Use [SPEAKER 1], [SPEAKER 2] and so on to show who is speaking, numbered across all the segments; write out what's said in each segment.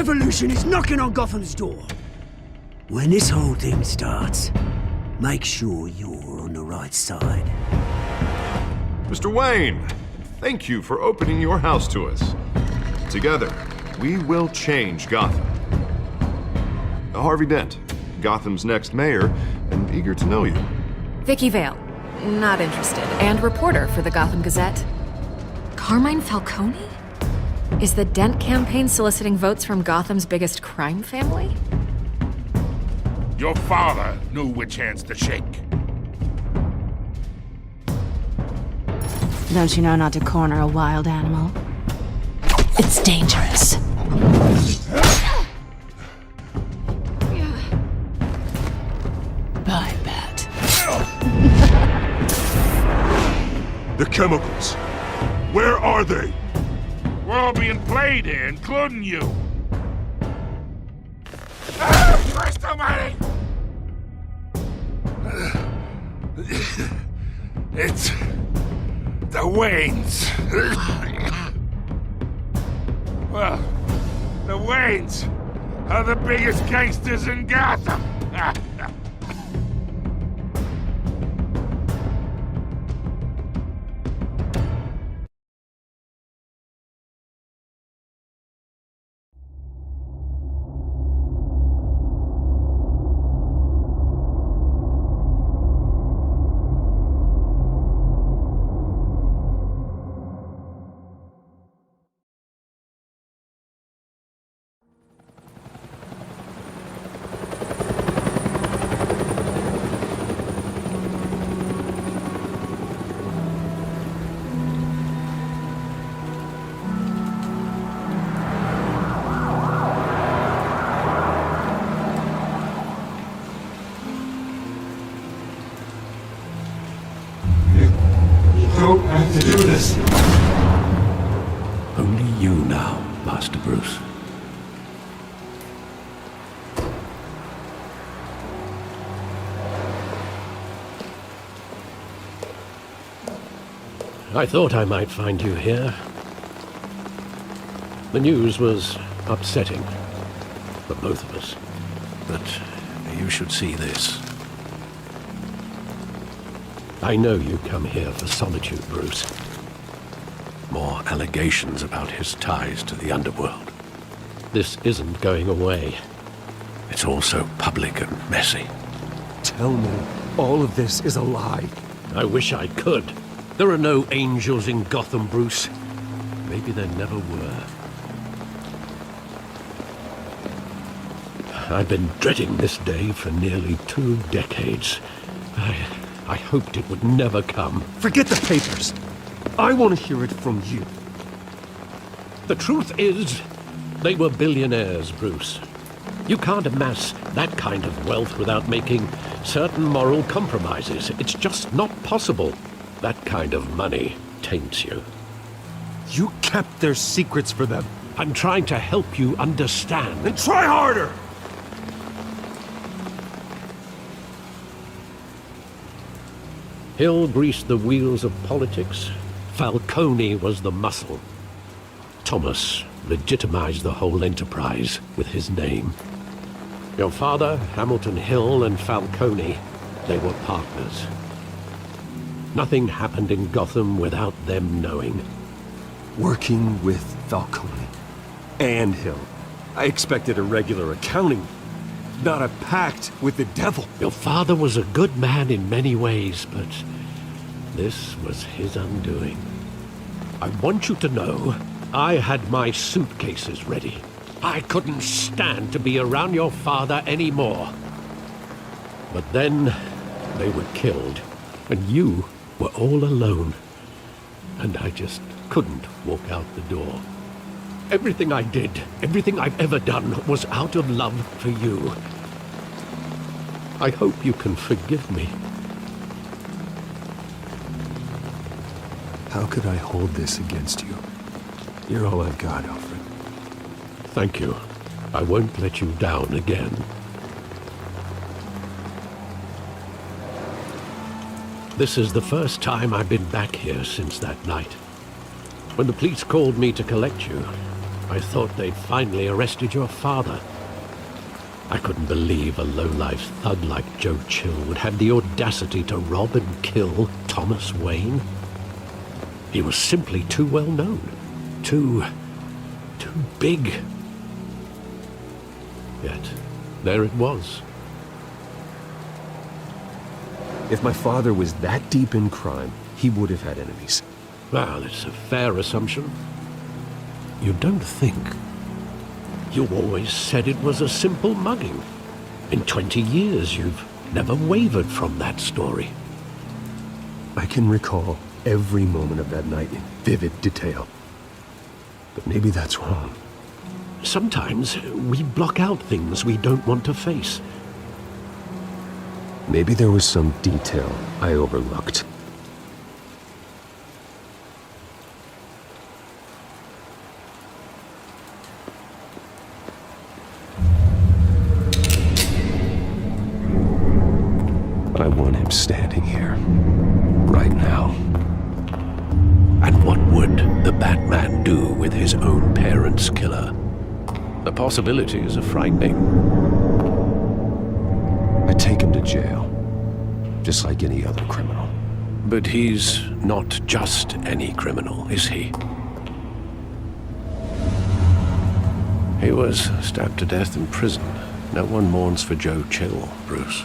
[SPEAKER 1] revolution is knocking on Gotham's door. When this whole thing starts, make sure you're on the right side.
[SPEAKER 2] Mr. Wayne, thank you for opening your house to us. Together, we will change Gotham. Harvey Dent, Gotham's next mayor, and eager to know you.
[SPEAKER 3] Vicky Vale, not interested, and reporter for the Gotham Gazette. Carmine Falcone? Is the Dent campaign soliciting votes from Gotham's biggest crime family?
[SPEAKER 4] Your father knew which hands to shake.
[SPEAKER 5] Don't you know not to corner a wild animal? It's dangerous. I bet.
[SPEAKER 4] The chemicals. Where are they? We're all being played here, including you. Christ almighty! It's the Waynes. Well, the Waynes are the biggest gangsters in Gotham.
[SPEAKER 6] Don't have to do this.
[SPEAKER 7] Only you now, Master Bruce. I thought I might find you here. The news was upsetting for both of us. But you should see this. I know you come here for solitude, Bruce. More allegations about his ties to the underworld. This isn't going away. It's all so public and messy.
[SPEAKER 6] Tell me, all of this is a lie.
[SPEAKER 7] I wish I could. There are no angels in Gotham, Bruce. Maybe there never were. I've been dreading this day for nearly 2 decades. I hoped it would never come.
[SPEAKER 6] Forget the papers. I want to hear it from you.
[SPEAKER 7] The truth is, they were billionaires, Bruce. You can't amass that kind of wealth without making certain moral compromises. It's just not possible. That kind of money taints you.
[SPEAKER 6] You kept their secrets for them.
[SPEAKER 7] I'm trying to help you understand.
[SPEAKER 6] Then try harder!
[SPEAKER 7] Hill greased the wheels of politics. Falcone was the muscle. Thomas legitimized the whole enterprise with his name. Your father, Hamilton Hill, and Falcone, they were partners. Nothing happened in Gotham without them knowing.
[SPEAKER 6] Working with Falcone and Hill. I expected a regular accounting, not a pact with the devil.
[SPEAKER 7] Your father was a good man in many ways, but this was his undoing. I want you to know, I had my suitcases ready. I couldn't stand to be around your father anymore. But then, they were killed, and you were all alone. And I just couldn't walk out the door. Everything I did, everything I've ever done, was out of love for you. I hope you can forgive me.
[SPEAKER 6] How could I hold this against you? You're all I've got, Alfred.
[SPEAKER 7] Thank you. I won't let you down again. This is the first time I've been back here since that night. When the police called me to collect you, I thought they'd finally arrested your father. I couldn't believe a low-life thug like Joe Chill would have the audacity to rob and kill Thomas Wayne. He was simply too well known. Too big. Yet, there it was.
[SPEAKER 6] If my father was that deep in crime, he would have had enemies.
[SPEAKER 7] Well, it's a fair assumption. You don't think? You always said it was a simple mugging. In 20 years, you've never wavered from that story.
[SPEAKER 6] I can recall every moment of that night in vivid detail. But maybe that's wrong.
[SPEAKER 7] Sometimes we block out things we don't want to face.
[SPEAKER 6] Maybe there was some detail I overlooked. I want him standing here, right now.
[SPEAKER 7] And what would the Batman do with his own parents' killer? The possibilities are frightening.
[SPEAKER 6] I'd take him to jail, just like any other criminal.
[SPEAKER 7] But he's not just any criminal, is he? He was stabbed to death in prison. No one mourns for Joe Chill, Bruce.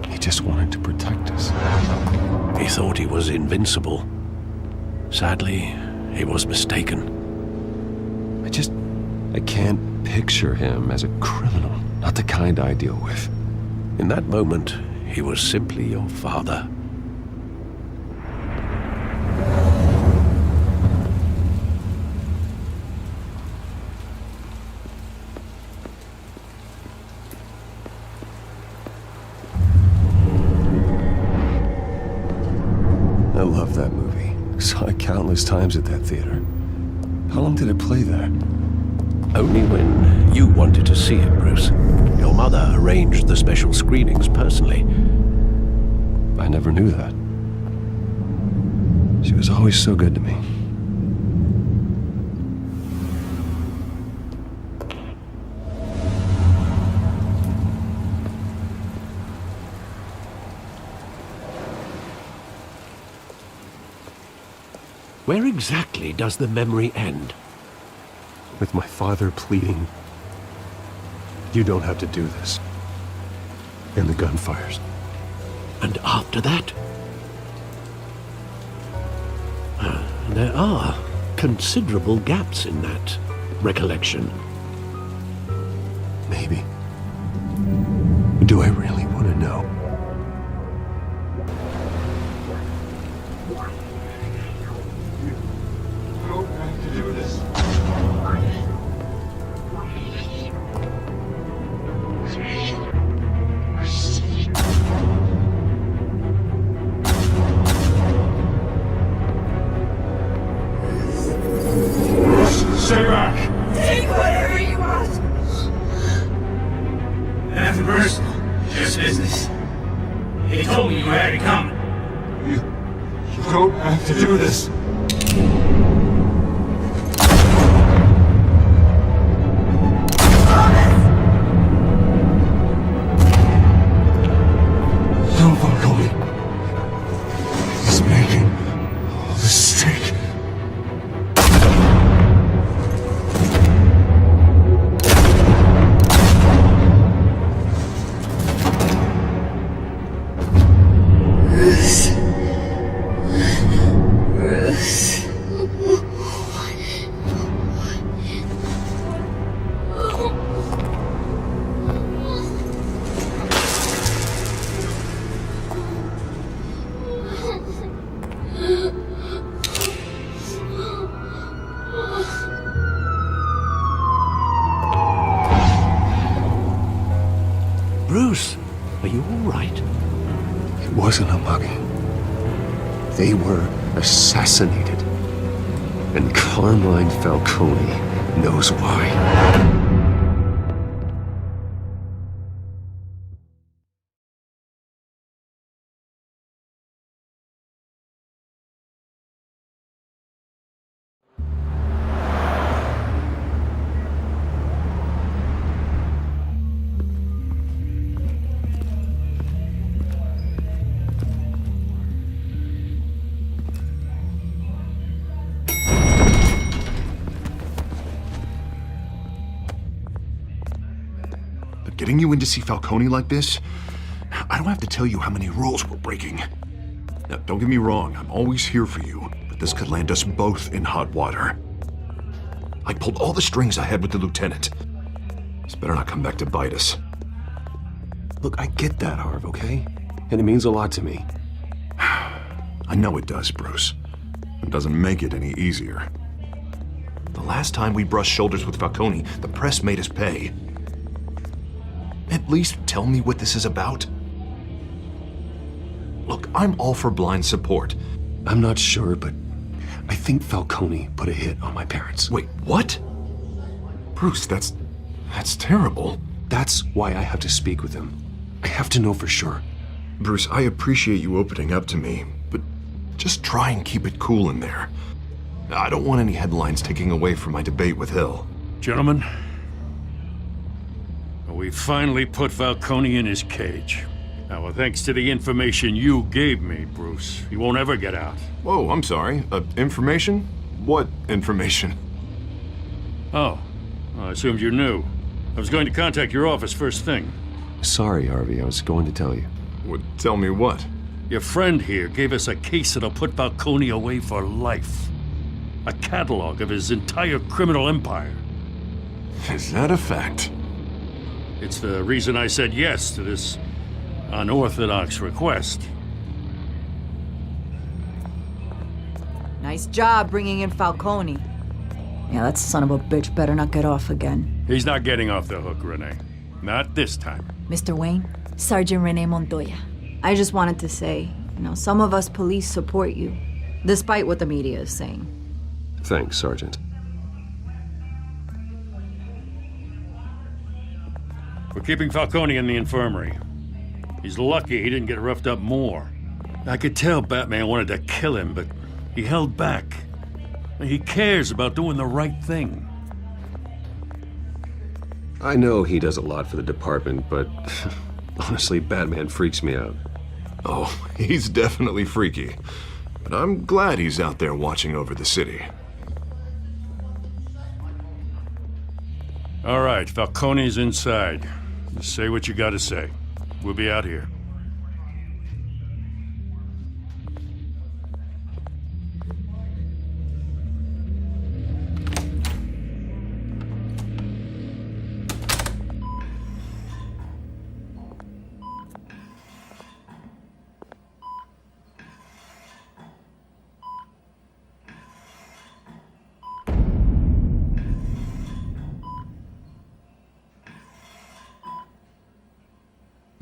[SPEAKER 6] He just wanted to protect us.
[SPEAKER 7] He thought he was invincible. Sadly, he was mistaken.
[SPEAKER 6] I can't picture him as a criminal. Not the kind I deal with.
[SPEAKER 7] In that moment, he was simply your father.
[SPEAKER 6] I love that movie. Saw it countless times at that theater. How long did it play there?
[SPEAKER 7] Only when you wanted to see it, Bruce. Your mother arranged the special screenings personally.
[SPEAKER 6] I never knew that. She was always so good to me.
[SPEAKER 7] Where exactly does the memory end?
[SPEAKER 6] With my father pleading, "You don't have to do this." And the gunfires.
[SPEAKER 7] And after that? There are considerable gaps in that recollection.
[SPEAKER 6] Maybe. Do I really want to know?
[SPEAKER 4] Stay back!
[SPEAKER 8] Take whatever you want!
[SPEAKER 9] Nothing personal, just business. He told me you had it coming.
[SPEAKER 4] You don't have to do this. Don't follow me. He's making a mistake.
[SPEAKER 7] Bruce, are you all right?
[SPEAKER 6] It wasn't a mugging. They were assassinated. And Carmine Falcone knows why.
[SPEAKER 2] Getting you in to see Falcone like this? I don't have to tell you how many rules we're breaking. Now, don't get me wrong, I'm always here for you, but this could land us both in hot water. I pulled all the strings I had with the lieutenant. This better not come back to bite us.
[SPEAKER 6] Look, I get that, Harv, okay? And it means a lot to me.
[SPEAKER 2] I know it does, Bruce. It doesn't make it any easier. The last time we brushed shoulders with Falcone, the press made us pay. At least tell me what this is about. Look, I'm all for blind support.
[SPEAKER 6] I'm not sure, but I think Falcone put a hit on my parents.
[SPEAKER 2] Wait, what? Bruce, that's terrible.
[SPEAKER 6] That's why I have to speak with him. I have to know for sure.
[SPEAKER 2] Bruce, I appreciate you opening up to me, but just try and keep it cool in there. I don't want any headlines taking away from my debate with Hill.
[SPEAKER 4] Gentlemen, we finally put Falcone in his cage. Now, well, thanks to the information you gave me, Bruce, he won't ever get out.
[SPEAKER 2] Whoa, I'm sorry. Information? What information?
[SPEAKER 4] Oh, I assumed you knew. I was going to contact your office first thing.
[SPEAKER 6] Sorry, Harvey, I was going to tell you.
[SPEAKER 2] Tell me what?
[SPEAKER 4] Your friend here gave us a case that'll put Falcone away for life. A catalog of his entire criminal empire.
[SPEAKER 2] Is that a fact?
[SPEAKER 4] It's the reason I said yes to this unorthodox request.
[SPEAKER 8] Nice job bringing in Falcone. Yeah, that son of a bitch better not get off again.
[SPEAKER 4] He's not getting off the hook, Renee. Not this time.
[SPEAKER 8] Mr. Wayne, Sergeant Renee Montoya. I just wanted to say, some of us police support you, despite what the media is saying.
[SPEAKER 6] Thanks, Sergeant.
[SPEAKER 4] We're keeping Falcone in the infirmary. He's lucky he didn't get roughed up more. I could tell Batman wanted to kill him, but he held back. He cares about doing the right thing.
[SPEAKER 6] I know he does a lot for the department, but honestly, Batman freaks me out.
[SPEAKER 2] Oh, he's definitely freaky. But I'm glad he's out there watching over the city.
[SPEAKER 4] All right, Falcone's inside. Just say what you gotta say. We'll be out here.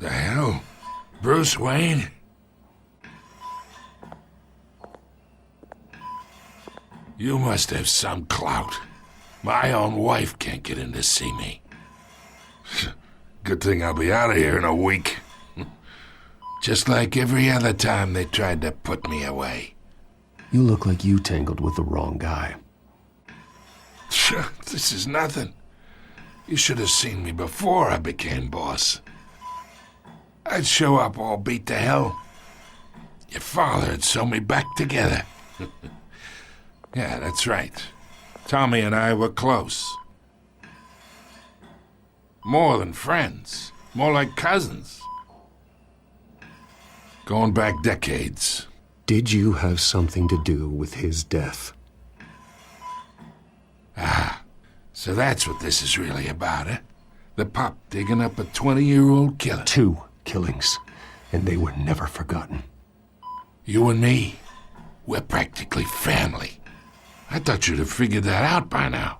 [SPEAKER 10] The hell? Bruce Wayne? You must have some clout. My own wife can't get in to see me. Good thing I'll be out of here in a week. Just like every other time they tried to put me away.
[SPEAKER 6] You look like you tangled with the wrong guy.
[SPEAKER 10] This is nothing. You should have seen me before I became boss. I'd show up all beat to hell. Your father'd sew me back together. Yeah, that's right. Tommy and I were close. More than friends. More like cousins. Going back decades.
[SPEAKER 6] Did you have something to do with his death?
[SPEAKER 10] Ah, so that's what this is really about, eh? The pup digging up a 20-year-old killer.
[SPEAKER 6] 2 killings, and they were never forgotten.
[SPEAKER 10] You and me, we're practically family. I thought you'd have figured that out by now.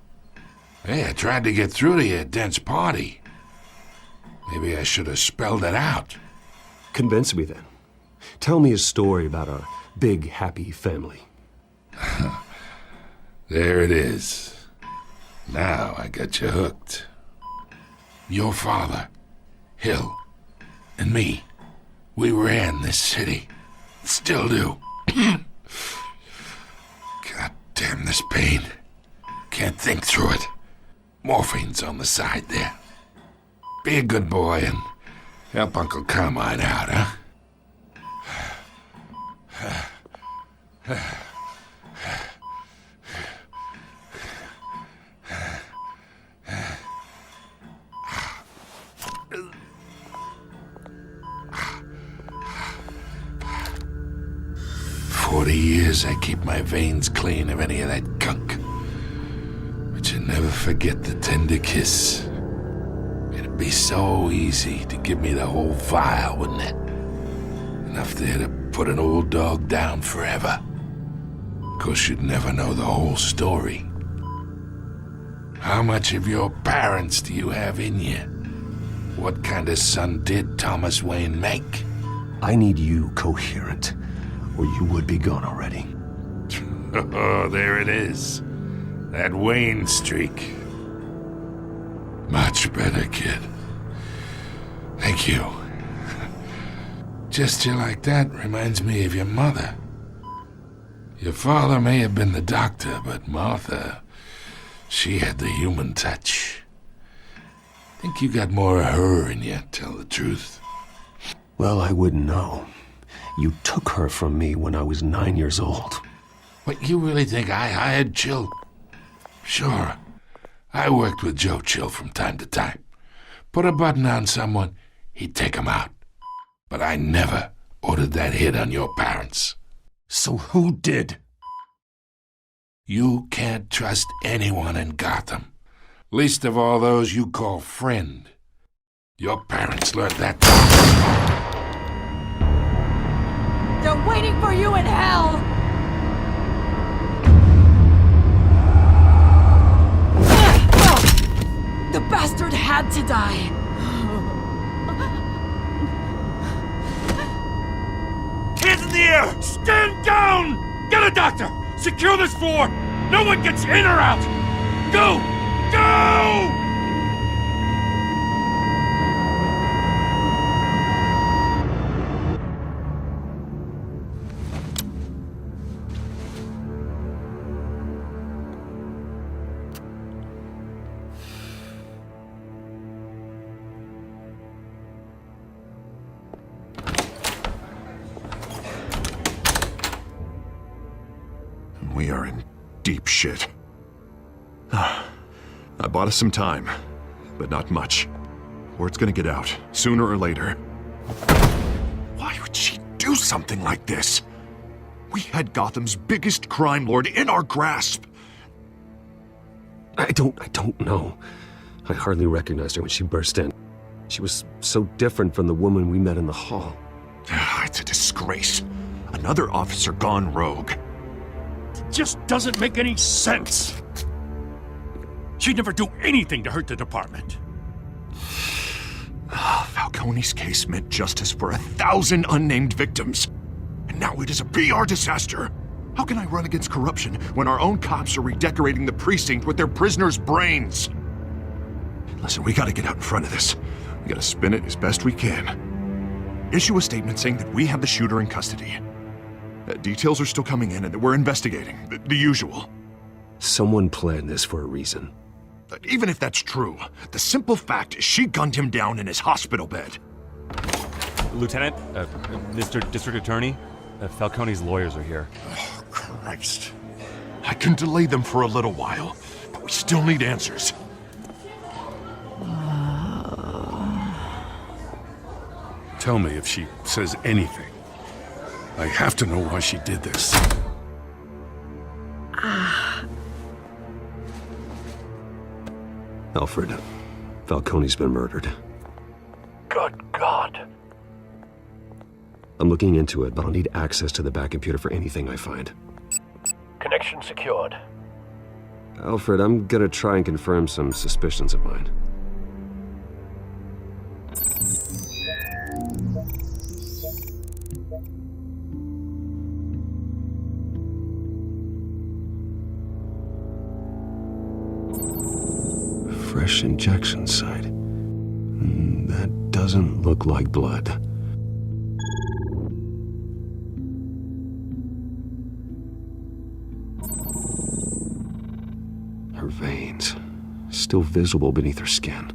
[SPEAKER 10] Hey, I tried to get through to your dense party. Maybe I should have spelled it out.
[SPEAKER 6] Convince me then. Tell me a story about our big, happy family.
[SPEAKER 10] There it is. Now I got you hooked. Your father, Hill, and me, we ran this city. Still do. God damn this pain. Can't think through it. Morphine's on the side there. Be a good boy and help Uncle Carmine out, huh? 40 years I keep my veins clean of any of that gunk. But you never forget the tender kiss. It'd be so easy to give me the whole vial, wouldn't it? Enough there to put an old dog down forever. Of course, you'd never know the whole story. How much of your parents do you have in you? What kind of son did Thomas Wayne make?
[SPEAKER 6] I need you coherent, or you would be gone already.
[SPEAKER 10] Oh, there it is. That Wayne streak. Much better, kid. Thank you. Gesture like that reminds me of your mother. Your father may have been the doctor, but Martha, she had the human touch. Think you got more of her in you, tell the truth.
[SPEAKER 6] Well, I wouldn't know. You took her from me when I was 9 years old.
[SPEAKER 10] What, you really think I hired Chill? Sure. I worked with Joe Chill from time to time. Put a button on someone, he'd take him out. But I never ordered that hit on your parents.
[SPEAKER 6] So who did?
[SPEAKER 10] You can't trust anyone in Gotham. Least of all those you call friend. Your parents learned that.
[SPEAKER 8] They're waiting for you in hell! The bastard had to die.
[SPEAKER 4] Hands in the air! Stand down! Get a doctor! Secure this floor! No one gets in or out! Go! Go!
[SPEAKER 2] We are in deep shit. I bought us some time, but not much. Word's gonna get out, sooner or later. Why would she do something like this? We had Gotham's biggest crime lord in our grasp.
[SPEAKER 6] I don't know. I hardly recognized her when she burst in. She was so different from the woman we met in the hall.
[SPEAKER 2] It's a disgrace. Another officer gone rogue.
[SPEAKER 4] Just doesn't make any sense. She'd never do anything to hurt the department.
[SPEAKER 2] Falcone's case meant justice for 1,000 unnamed victims. And now it is a PR disaster. How can I run against corruption when our own cops are redecorating the precinct with their prisoners' brains? Listen, we gotta get out in front of this. We gotta spin it as best we can. Issue a statement saying that we have the shooter in custody. Details are still coming in and that we're investigating. The usual.
[SPEAKER 6] Someone planned this for a reason.
[SPEAKER 2] Even if that's true, the simple fact is she gunned him down in his hospital bed.
[SPEAKER 11] Lieutenant, Mr. District Attorney, Falcone's lawyers are here.
[SPEAKER 2] Oh, Christ. I can delay them for a little while, but we still need answers.
[SPEAKER 4] Tell me if she says anything. I have to know why she did this.
[SPEAKER 6] Alfred, Falcone's been murdered.
[SPEAKER 7] Good God.
[SPEAKER 6] I'm looking into it, but I'll need access to the back computer for anything I find.
[SPEAKER 7] Connection secured.
[SPEAKER 6] Alfred, I'm gonna try and confirm some suspicions of mine. fresh injection site. That doesn't look like blood. Her veins, still visible beneath her skin.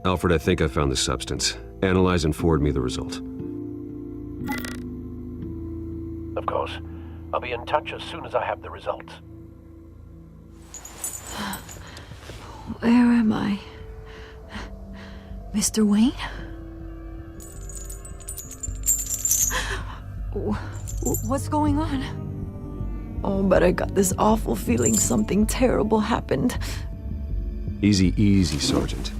[SPEAKER 6] Alfred, I think I found the substance. Analyze and forward me the result.
[SPEAKER 7] Of course. I'll be in touch as soon as I have the results.
[SPEAKER 8] Where am I? Mr. Wayne? What's going on? Oh, but I got this awful feeling something terrible happened.
[SPEAKER 6] Easy, easy, Sergeant.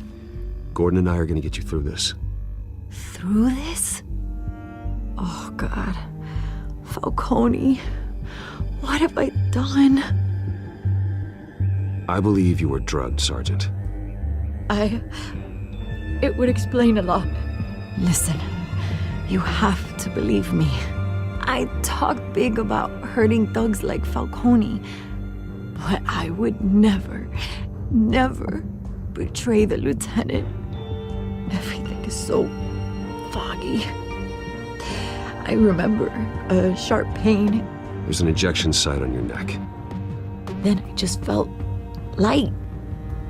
[SPEAKER 6] Gordon and I are gonna get you through this.
[SPEAKER 8] Through this? Oh, God. Falcone. What have I done?
[SPEAKER 6] I believe you were drugged, Sergeant.
[SPEAKER 8] It would explain a lot. Listen, you have to believe me. I talk big about hurting thugs like Falcone, but I would never betray the lieutenant. Everything is so foggy. I remember a sharp pain.
[SPEAKER 6] There's an injection site on your neck.
[SPEAKER 8] Then I just felt light,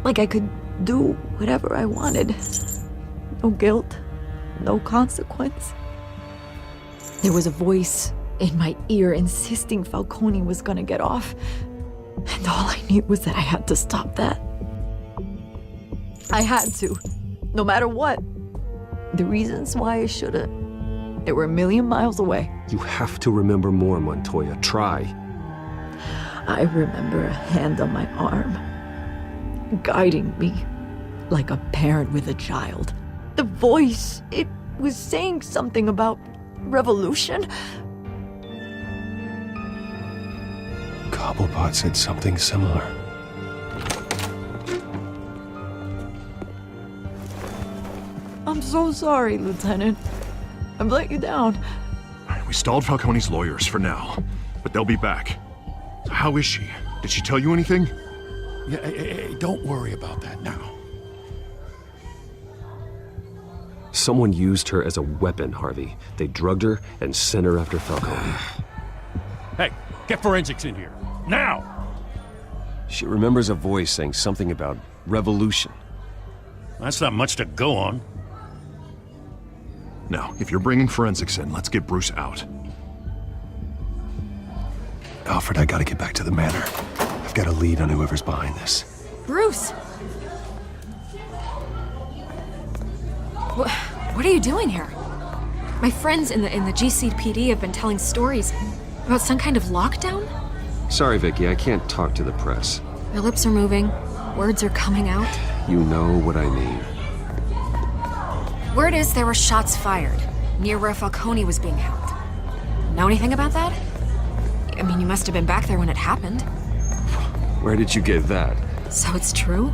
[SPEAKER 8] like I could do whatever I wanted. No guilt, no consequence. There was a voice in my ear insisting Falcone was gonna get off, and all I knew was that I had to stop that. I had to, no matter what. The reasons why I should've, they were a million miles away.
[SPEAKER 6] You have to remember more, Montoya. Try.
[SPEAKER 8] I remember a hand on my arm, guiding me like a parent with a child. The voice, it was saying something about revolution.
[SPEAKER 6] Cobblepot said something similar.
[SPEAKER 8] I'm so sorry, Lieutenant. I've let you down.
[SPEAKER 2] We stalled Falcone's lawyers for now, but they'll be back. So how is she? Did she tell you anything?
[SPEAKER 4] Yeah, hey, don't worry about that now.
[SPEAKER 6] Someone used her as a weapon, Harvey. They drugged her and sent her after Falcone.
[SPEAKER 4] Hey, get forensics in here. Now!
[SPEAKER 6] She remembers a voice saying something about revolution.
[SPEAKER 4] That's not much to go on.
[SPEAKER 2] Now, if you're bringing forensics in, let's get Bruce out.
[SPEAKER 6] Alfred, I gotta get back to the manor. I've got a lead on whoever's behind this.
[SPEAKER 3] Bruce! What are you doing here? My friends in the GCPD have been telling stories about some kind of lockdown?
[SPEAKER 6] Sorry, Vicky, I can't talk to the press.
[SPEAKER 3] Your lips are moving, words are coming out.
[SPEAKER 6] You know what I mean.
[SPEAKER 3] Word is there were shots fired near where Falcone was being held. Know anything about that? I mean, you must have been back there when it happened.
[SPEAKER 6] Where did you get that?
[SPEAKER 3] So it's true?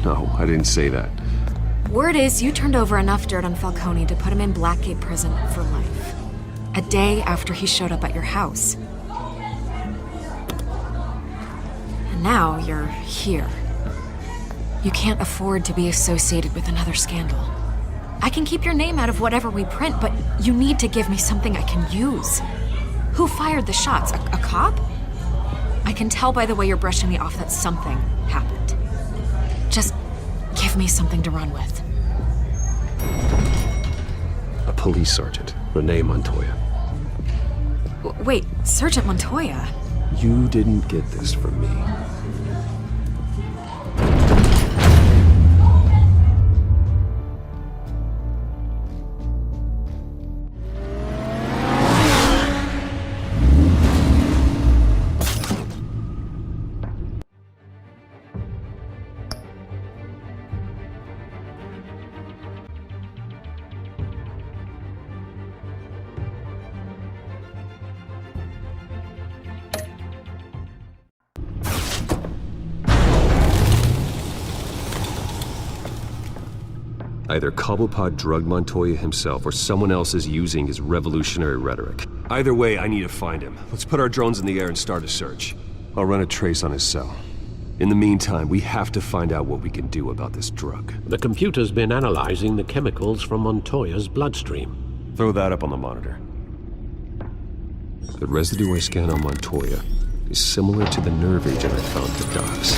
[SPEAKER 6] No, I didn't say that.
[SPEAKER 3] Word is you turned over enough dirt on Falcone to put him in Blackgate Prison for life. A day after he showed up at your house. And now you're here. You can't afford to be associated with another scandal. I can keep your name out of whatever we print, but you need to give me something I can use. Who fired the shots? A cop? I can tell by the way you're brushing me off that something happened. Just give me something to run with.
[SPEAKER 6] A police sergeant, Renee Montoya.
[SPEAKER 3] Wait, Sergeant Montoya?
[SPEAKER 6] You didn't get this from me. Either Cobblepot drugged Montoya himself or someone else is using his revolutionary rhetoric. Either way, I need to find him. Let's put our drones in the air and start a search. I'll run a trace on his cell. In the meantime, we have to find out what we can do about this drug.
[SPEAKER 7] The computer's been analyzing the chemicals from Montoya's bloodstream.
[SPEAKER 6] Throw that up on the monitor. The residue I scan on Montoya is similar to the nerve agent I found at the docks.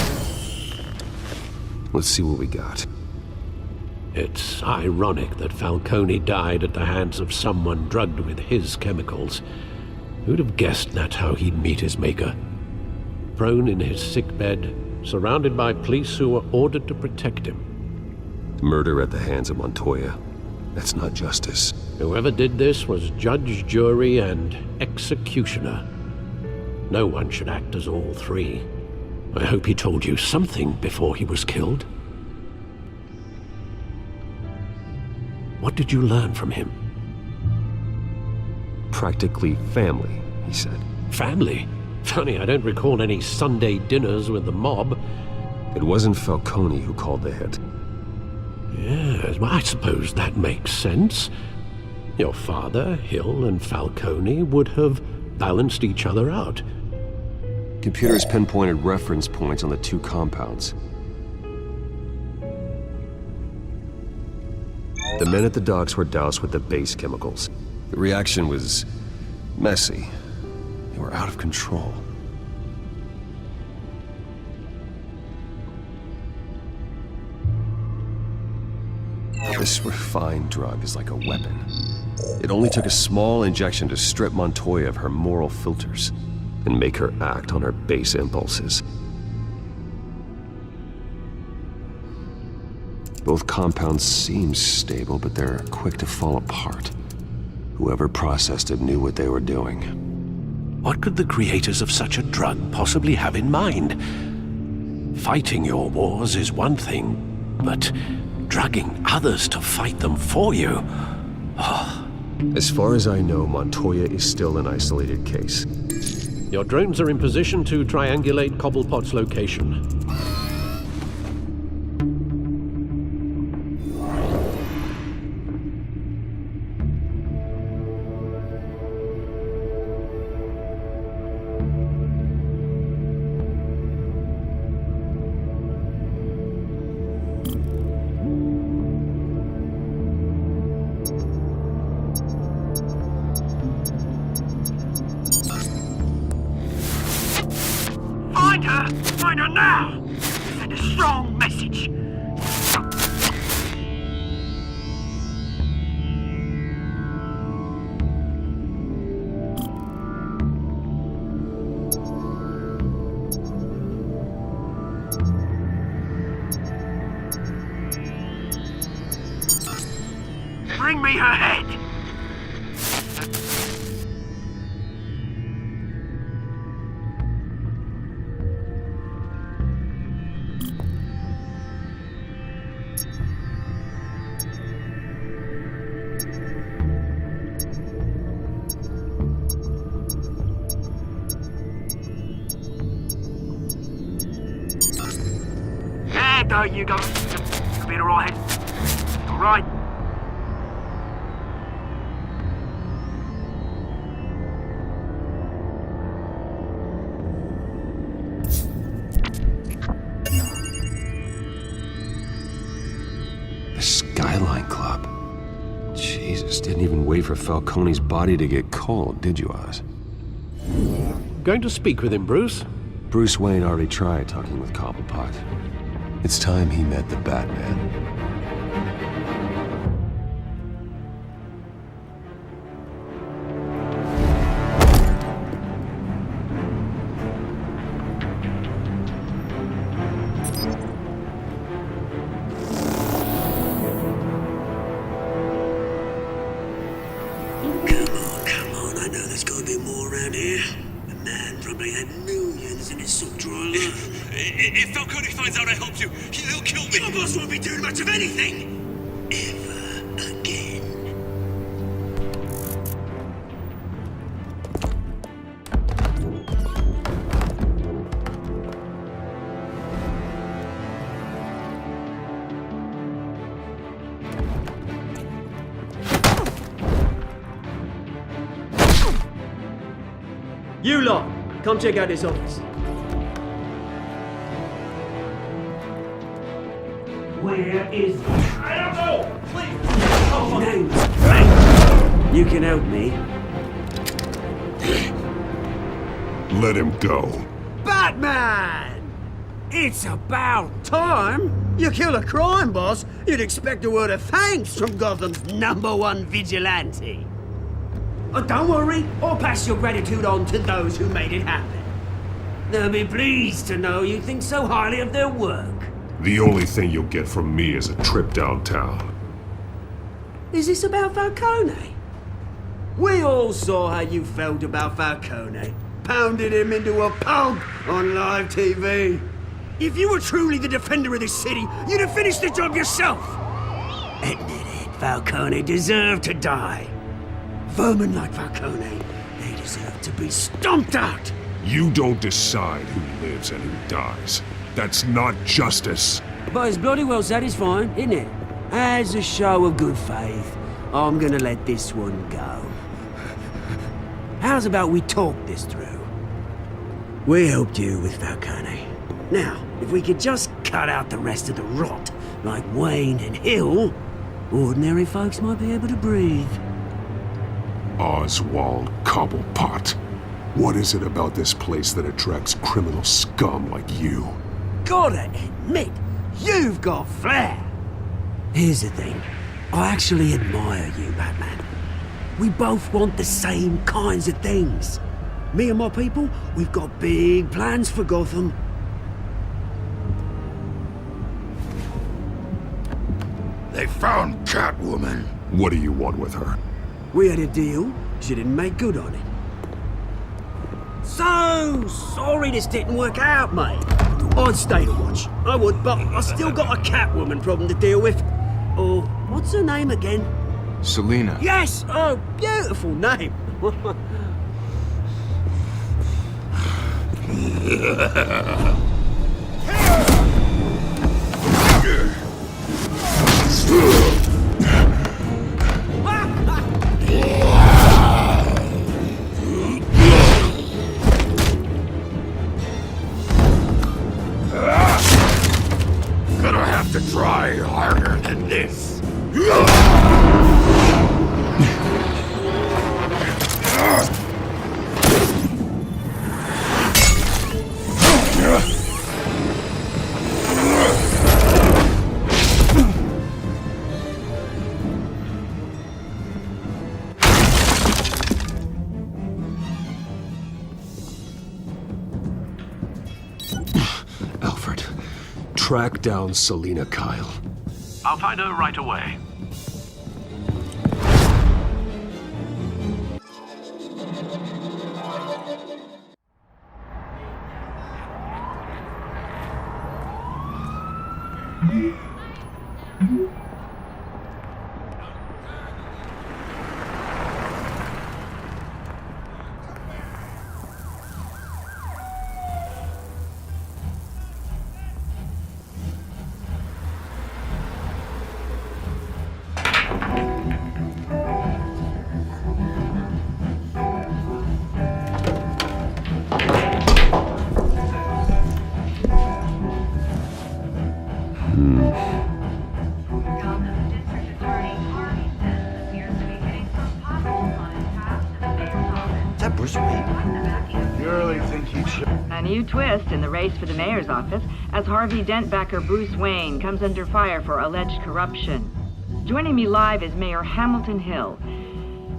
[SPEAKER 6] Let's see what we got.
[SPEAKER 7] It's ironic that Falcone died at the hands of someone drugged with his chemicals. Who'd have guessed that's how he'd meet his maker? Prone in his sickbed, surrounded by police who were ordered to protect him.
[SPEAKER 6] Murder at the hands of Montoya. That's not justice.
[SPEAKER 7] Whoever did this was judge, jury, and executioner. No one should act as all three. I hope he told you something before he was killed. What did you learn from him?
[SPEAKER 6] Practically family, he said.
[SPEAKER 7] Family? Funny, I don't recall any Sunday dinners with the mob.
[SPEAKER 6] It wasn't Falcone who called the hit.
[SPEAKER 7] Yes, well, I suppose that makes sense. Your father, Hill, and Falcone would have balanced each other out.
[SPEAKER 6] Computers pinpointed reference points on the two compounds. The men at the docks were doused with the base chemicals. The reaction was messy. They were out of control. This refined drug is like a weapon. It only took a small injection to strip Montoya of her moral filters and make her act on her base impulses. Both compounds seem stable, but they're quick to fall apart. Whoever processed it knew what they were doing.
[SPEAKER 7] What could the creators of such a drug possibly have in mind? Fighting your wars is one thing, but drugging others to fight them for you? Oh.
[SPEAKER 6] As far as I know, Montoya is still an isolated case.
[SPEAKER 7] Your drones are in position to triangulate Cobblepot's location.
[SPEAKER 1] Find her now! Send a strong message! Bring me her head! There you go. You'll be alright. Alright.
[SPEAKER 6] The Skyline Club. Jesus, didn't even wait for Falcone's body to get cold, did you, Oz?
[SPEAKER 7] Going to speak with him, Bruce?
[SPEAKER 6] Bruce Wayne already tried talking with Cobblepot. It's time he met the Batman.
[SPEAKER 1] Come on, I know there's gotta be more around here. The man probably had millions in his sock drawer alone.
[SPEAKER 12] If Falcone finds out I helped you, he'll kill me.
[SPEAKER 1] Your boss won't be doing much of anything! Ever again. You lot, come check out this office. Where is... I don't know! Please! Oh, names. Hey, you can help me.
[SPEAKER 10] Let him go.
[SPEAKER 1] Batman! It's about time! You kill a crime boss, you'd expect a word of thanks from Gotham's #1 vigilante. Oh, don't worry, I'll pass your gratitude on to those who made it happen. They'll be pleased to know you think so highly of their work.
[SPEAKER 10] The only thing you'll get from me is a trip downtown.
[SPEAKER 1] Is this about Falcone? We all saw how you felt about Falcone. Pounded him into a pulp on live TV. If you were truly the defender of this city, you'd have finished the job yourself. Admit it, Falcone deserved to die. Vermin like Falcone, they deserve to be stomped out.
[SPEAKER 10] You don't decide who lives and who dies. That's not justice.
[SPEAKER 1] But it's bloody well satisfying, isn't it? As a show of good faith, I'm gonna let this one go. How's about we talk this through? We helped you with Falcone. Now, if we could just cut out the rest of the rot, like Wayne and Hill, ordinary folks might be able to breathe.
[SPEAKER 10] Oswald Cobblepot. What is it about this place that attracts criminal scum like you?
[SPEAKER 1] Gotta admit, you've got flair. Here's the thing. I actually admire you, Batman. We both want the same kinds of things. Me and my people, we've got big plans for Gotham.
[SPEAKER 10] They found Catwoman. What do you want with her?
[SPEAKER 1] We had a deal. She didn't make good on it. So sorry this didn't work out, mate. I'd stay to watch. I would, but I still got a Catwoman problem to deal with. Oh, what's her name again?
[SPEAKER 13] Selina.
[SPEAKER 1] Yes! Oh, beautiful name.
[SPEAKER 10] Gonna have to try harder than this.
[SPEAKER 6] Alfred, track down Selina Kyle.
[SPEAKER 7] I'll find her right away.
[SPEAKER 14] A new twist in the race for the mayor's office as Harvey Dent backer Bruce Wayne comes under fire for alleged corruption. Joining me live is Mayor Hamilton Hill.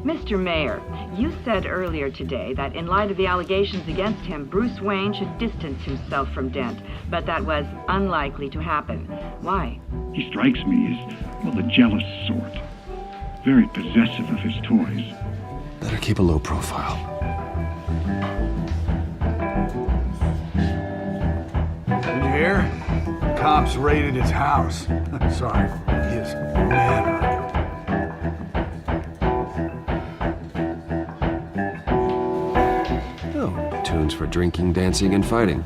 [SPEAKER 14] Mr. Mayor, you said earlier today that in light of the allegations against him, Bruce Wayne should distance himself from Dent, but that was unlikely to happen. Why?
[SPEAKER 15] He strikes me as, well, the jealous sort. Very possessive of his toys.
[SPEAKER 6] Better keep a low profile.
[SPEAKER 13] Did you hear? Cops raided his house. Sorry, his manor.
[SPEAKER 6] Oh, tunes for drinking, dancing, and fighting.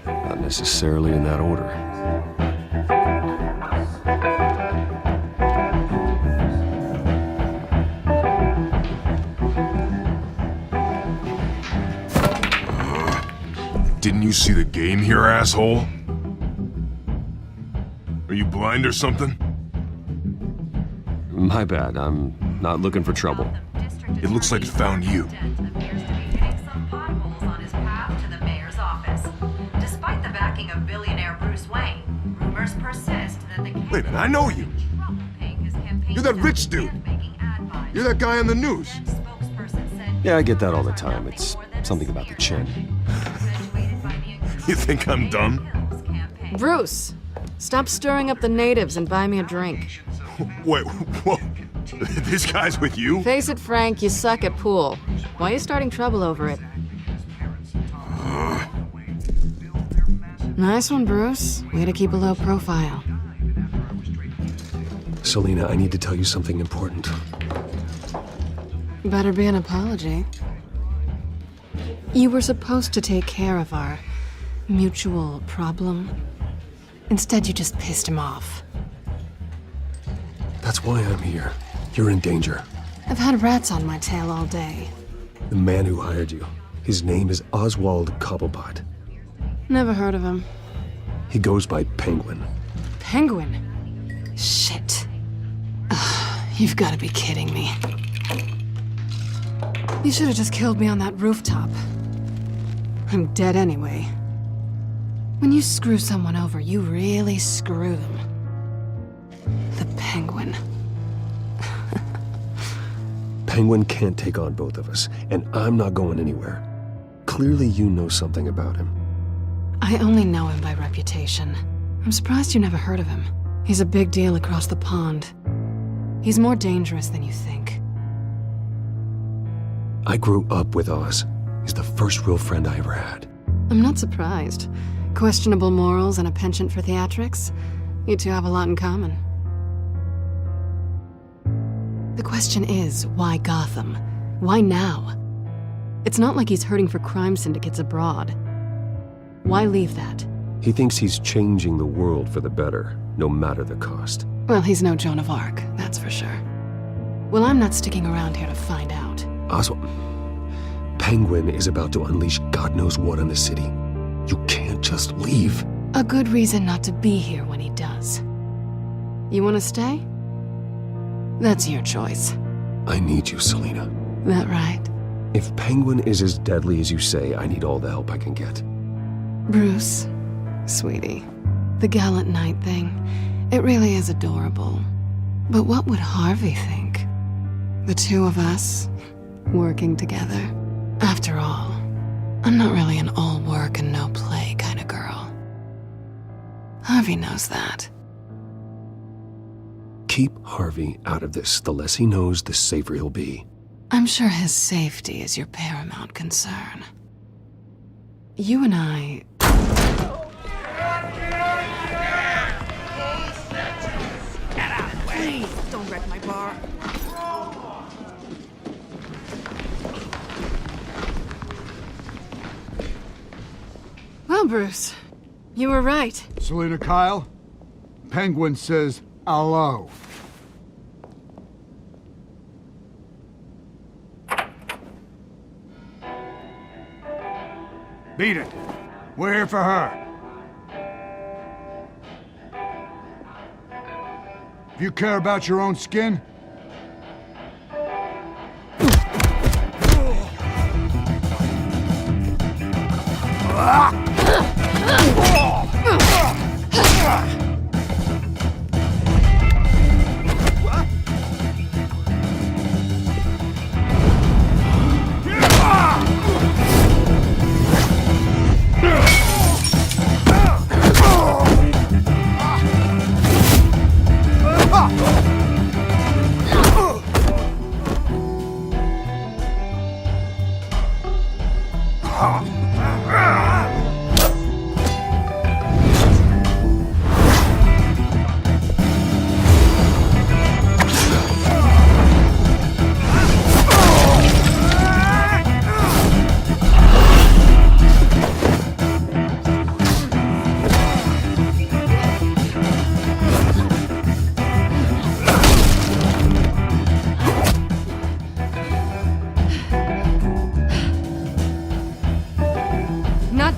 [SPEAKER 6] Not necessarily in that order.
[SPEAKER 2] Didn't you see the game here, asshole? Are you blind or something?
[SPEAKER 6] My bad, I'm not looking for trouble.
[SPEAKER 2] It looks like it found you.
[SPEAKER 16] Despite the backing of billionaire Bruce Wayne, rumors persist that the
[SPEAKER 2] Wait a minute, I know you. You're that rich dude. You're that guy on the news.
[SPEAKER 6] Yeah, I get that all the time. It's something about the chin.
[SPEAKER 2] You think I'm dumb?
[SPEAKER 3] Bruce, stop stirring up the natives and buy me a drink.
[SPEAKER 2] Wait, whoa. This guy's with you?
[SPEAKER 3] Face it, Frank, you suck at pool. Why are you starting trouble over it? Nice one, Bruce. Way to keep a low profile.
[SPEAKER 6] Selina, I need to tell you something important.
[SPEAKER 3] Better be an apology. You were supposed to take care of our mutual problem. Instead, you just pissed him off.
[SPEAKER 6] That's why I'm here. You're in danger.
[SPEAKER 3] I've had rats on my tail all day.
[SPEAKER 6] The man who hired you, his name is Oswald Cobblepot.
[SPEAKER 3] Never heard of him.
[SPEAKER 6] He goes by Penguin.
[SPEAKER 3] Penguin? Shit. Ugh, you've got to be kidding me. You should have just killed me on that rooftop. I'm dead anyway. When you screw someone over, you really screw them. The Penguin.
[SPEAKER 6] Penguin can't take on both of us, and I'm not going anywhere. Clearly you know something about him.
[SPEAKER 3] I only know him by reputation. I'm surprised you never heard of him. He's a big deal across the pond. He's more dangerous than you think.
[SPEAKER 6] I grew up with Oz. He's the first real friend I ever had.
[SPEAKER 3] I'm not surprised. Questionable morals and a penchant for theatrics. You two have a lot in common. The question is, why Gotham? Why now? It's not like he's hurting for crime syndicates abroad. Why leave that?
[SPEAKER 6] He thinks he's changing the world for the better, no matter the cost.
[SPEAKER 3] Well, he's no Joan of Arc, that's for sure. Well, I'm not sticking around here to find out.
[SPEAKER 6] Oswald, Penguin is about to unleash God knows what on the city. You can't just leave.
[SPEAKER 3] A good reason not to be here when he does. You want to stay? That's your choice.
[SPEAKER 6] I need you, Selina.
[SPEAKER 3] That right?
[SPEAKER 6] If Penguin is as deadly as you say, I need all the help I can get.
[SPEAKER 3] Bruce, sweetie, the gallant knight thing, it really is adorable. But what would Harvey think? The two of us, working together. After all, I'm not really an all work and no play kind of girl. Harvey knows that.
[SPEAKER 6] Keep Harvey out of this. The less he knows, the safer he'll be.
[SPEAKER 3] I'm sure his safety is your paramount concern. You and I...
[SPEAKER 16] Get out of the way! Please, don't wreck my bar.
[SPEAKER 3] Well, Bruce, you were right.
[SPEAKER 13] Selina Kyle, Penguin says hello. Beat it. We're here for her. If you care about your own skin,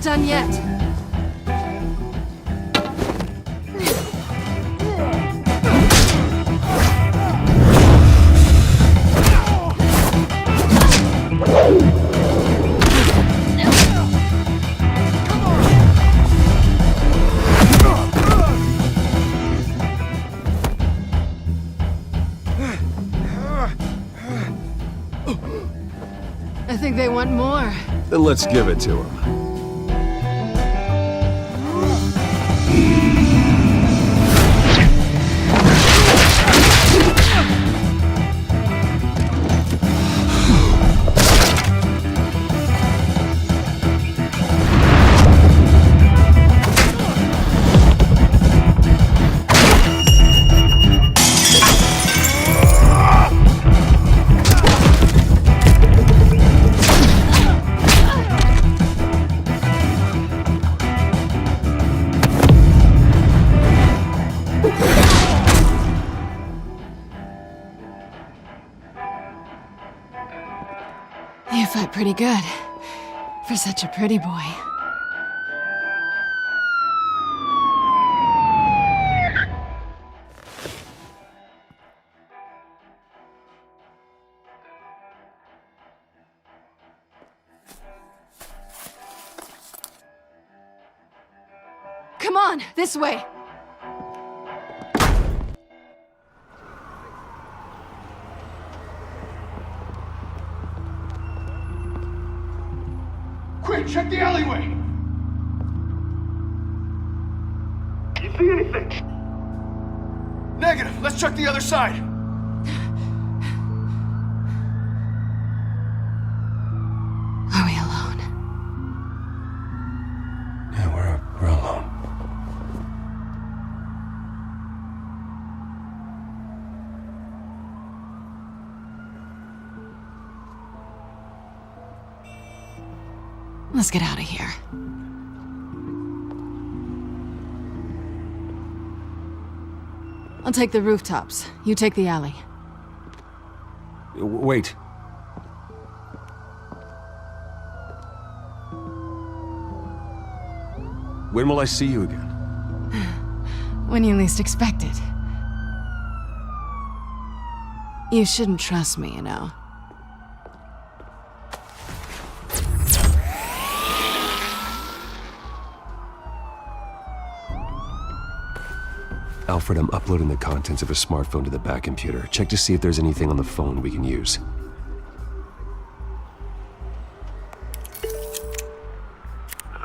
[SPEAKER 3] done yet. I think they want more.
[SPEAKER 6] Then let's give it to him.
[SPEAKER 3] You fight pretty good. For such a pretty boy. Come on, this way.
[SPEAKER 13] Quick, check the alleyway!
[SPEAKER 12] You see anything?
[SPEAKER 13] Negative. Let's check the other side.
[SPEAKER 3] Are we alone?
[SPEAKER 6] Yeah, we're alone.
[SPEAKER 3] Let's get out of here. I'll take the rooftops. You take the alley.
[SPEAKER 6] Wait. When will I see you again?
[SPEAKER 3] When you least expect it. You shouldn't trust me, you know.
[SPEAKER 6] Alfred, I'm uploading the contents of a smartphone to the back computer. Check to see if there's anything on the phone we can use.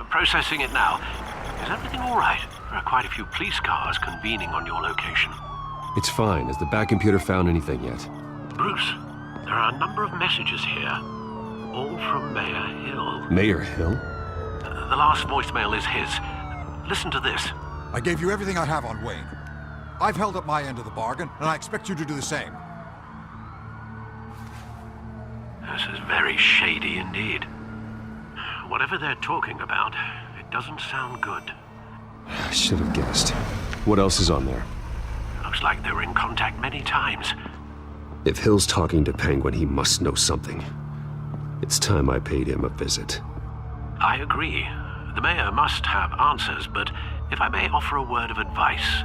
[SPEAKER 7] Processing it now. Is everything all right? There are quite a few police cars convening on your location.
[SPEAKER 6] It's fine. Has the back computer found anything yet?
[SPEAKER 7] Bruce, there are a number of messages here. All from Mayor Hill.
[SPEAKER 6] Mayor Hill?
[SPEAKER 7] The last voicemail is his. Listen to this.
[SPEAKER 17] I gave you everything I have on Wayne. I've held up my end of the bargain, and I expect you to do the same.
[SPEAKER 7] This is very shady indeed. Whatever they're talking about, it doesn't sound good.
[SPEAKER 6] I should have guessed. What else is on there?
[SPEAKER 7] Looks like they were in contact many times.
[SPEAKER 6] If Hill's talking to Penguin, he must know something. It's time I paid him a visit.
[SPEAKER 7] I agree. The mayor must have answers, but if I may offer a word of advice.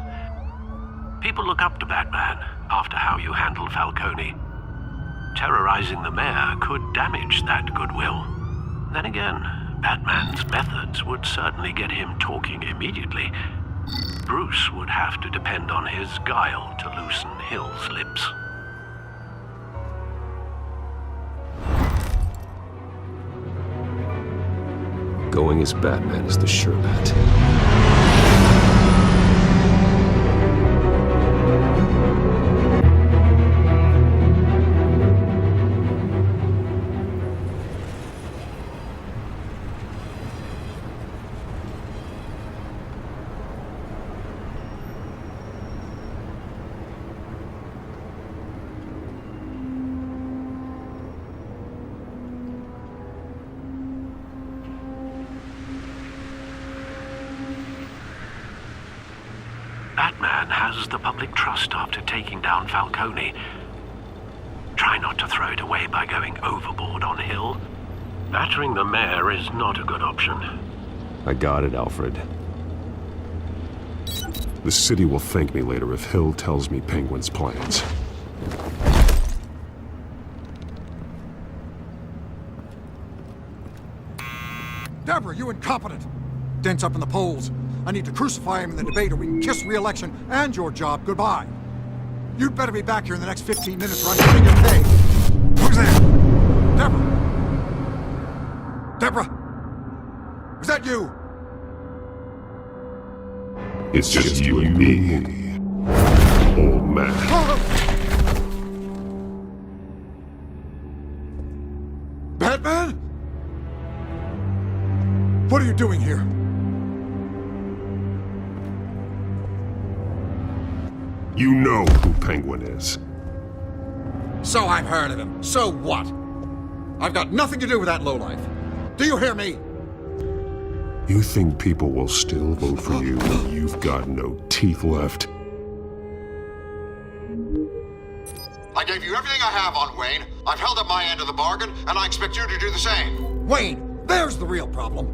[SPEAKER 7] People look up to Batman after how you handled Falcone. Terrorizing the mayor could damage that goodwill. Then again, Batman's methods would certainly get him talking immediately. Bruce would have to depend on his guile to loosen Hill's lips.
[SPEAKER 6] Going as Batman is the sure bet.
[SPEAKER 7] Batman has the public trust after taking down Falcone. Try not to throw it away by going overboard on Hill. Battering the mayor is not a good option.
[SPEAKER 6] I got it, Alfred. The city will thank me later if Hill tells me Penguin's plans.
[SPEAKER 17] Deborah, you incompetent! Dent's up in the polls. I need to crucify him in the debate or we can kiss re-election and your job goodbye. You'd better be back here in the next 15 minutes or I'm putting your pay. Who's there? Deborah! Deborah! Is that you?
[SPEAKER 6] It's just you and me, old man.
[SPEAKER 17] Batman? What are you doing here?
[SPEAKER 6] You know who Penguin is.
[SPEAKER 17] So I've heard of him. So what? I've got nothing to do with that lowlife. Do you hear me?
[SPEAKER 6] You think people will still vote for you when you've got no teeth left?
[SPEAKER 17] I gave you everything I have on Wayne. I've held up my end of the bargain, and I expect you to do the same. Wayne, there's the real problem.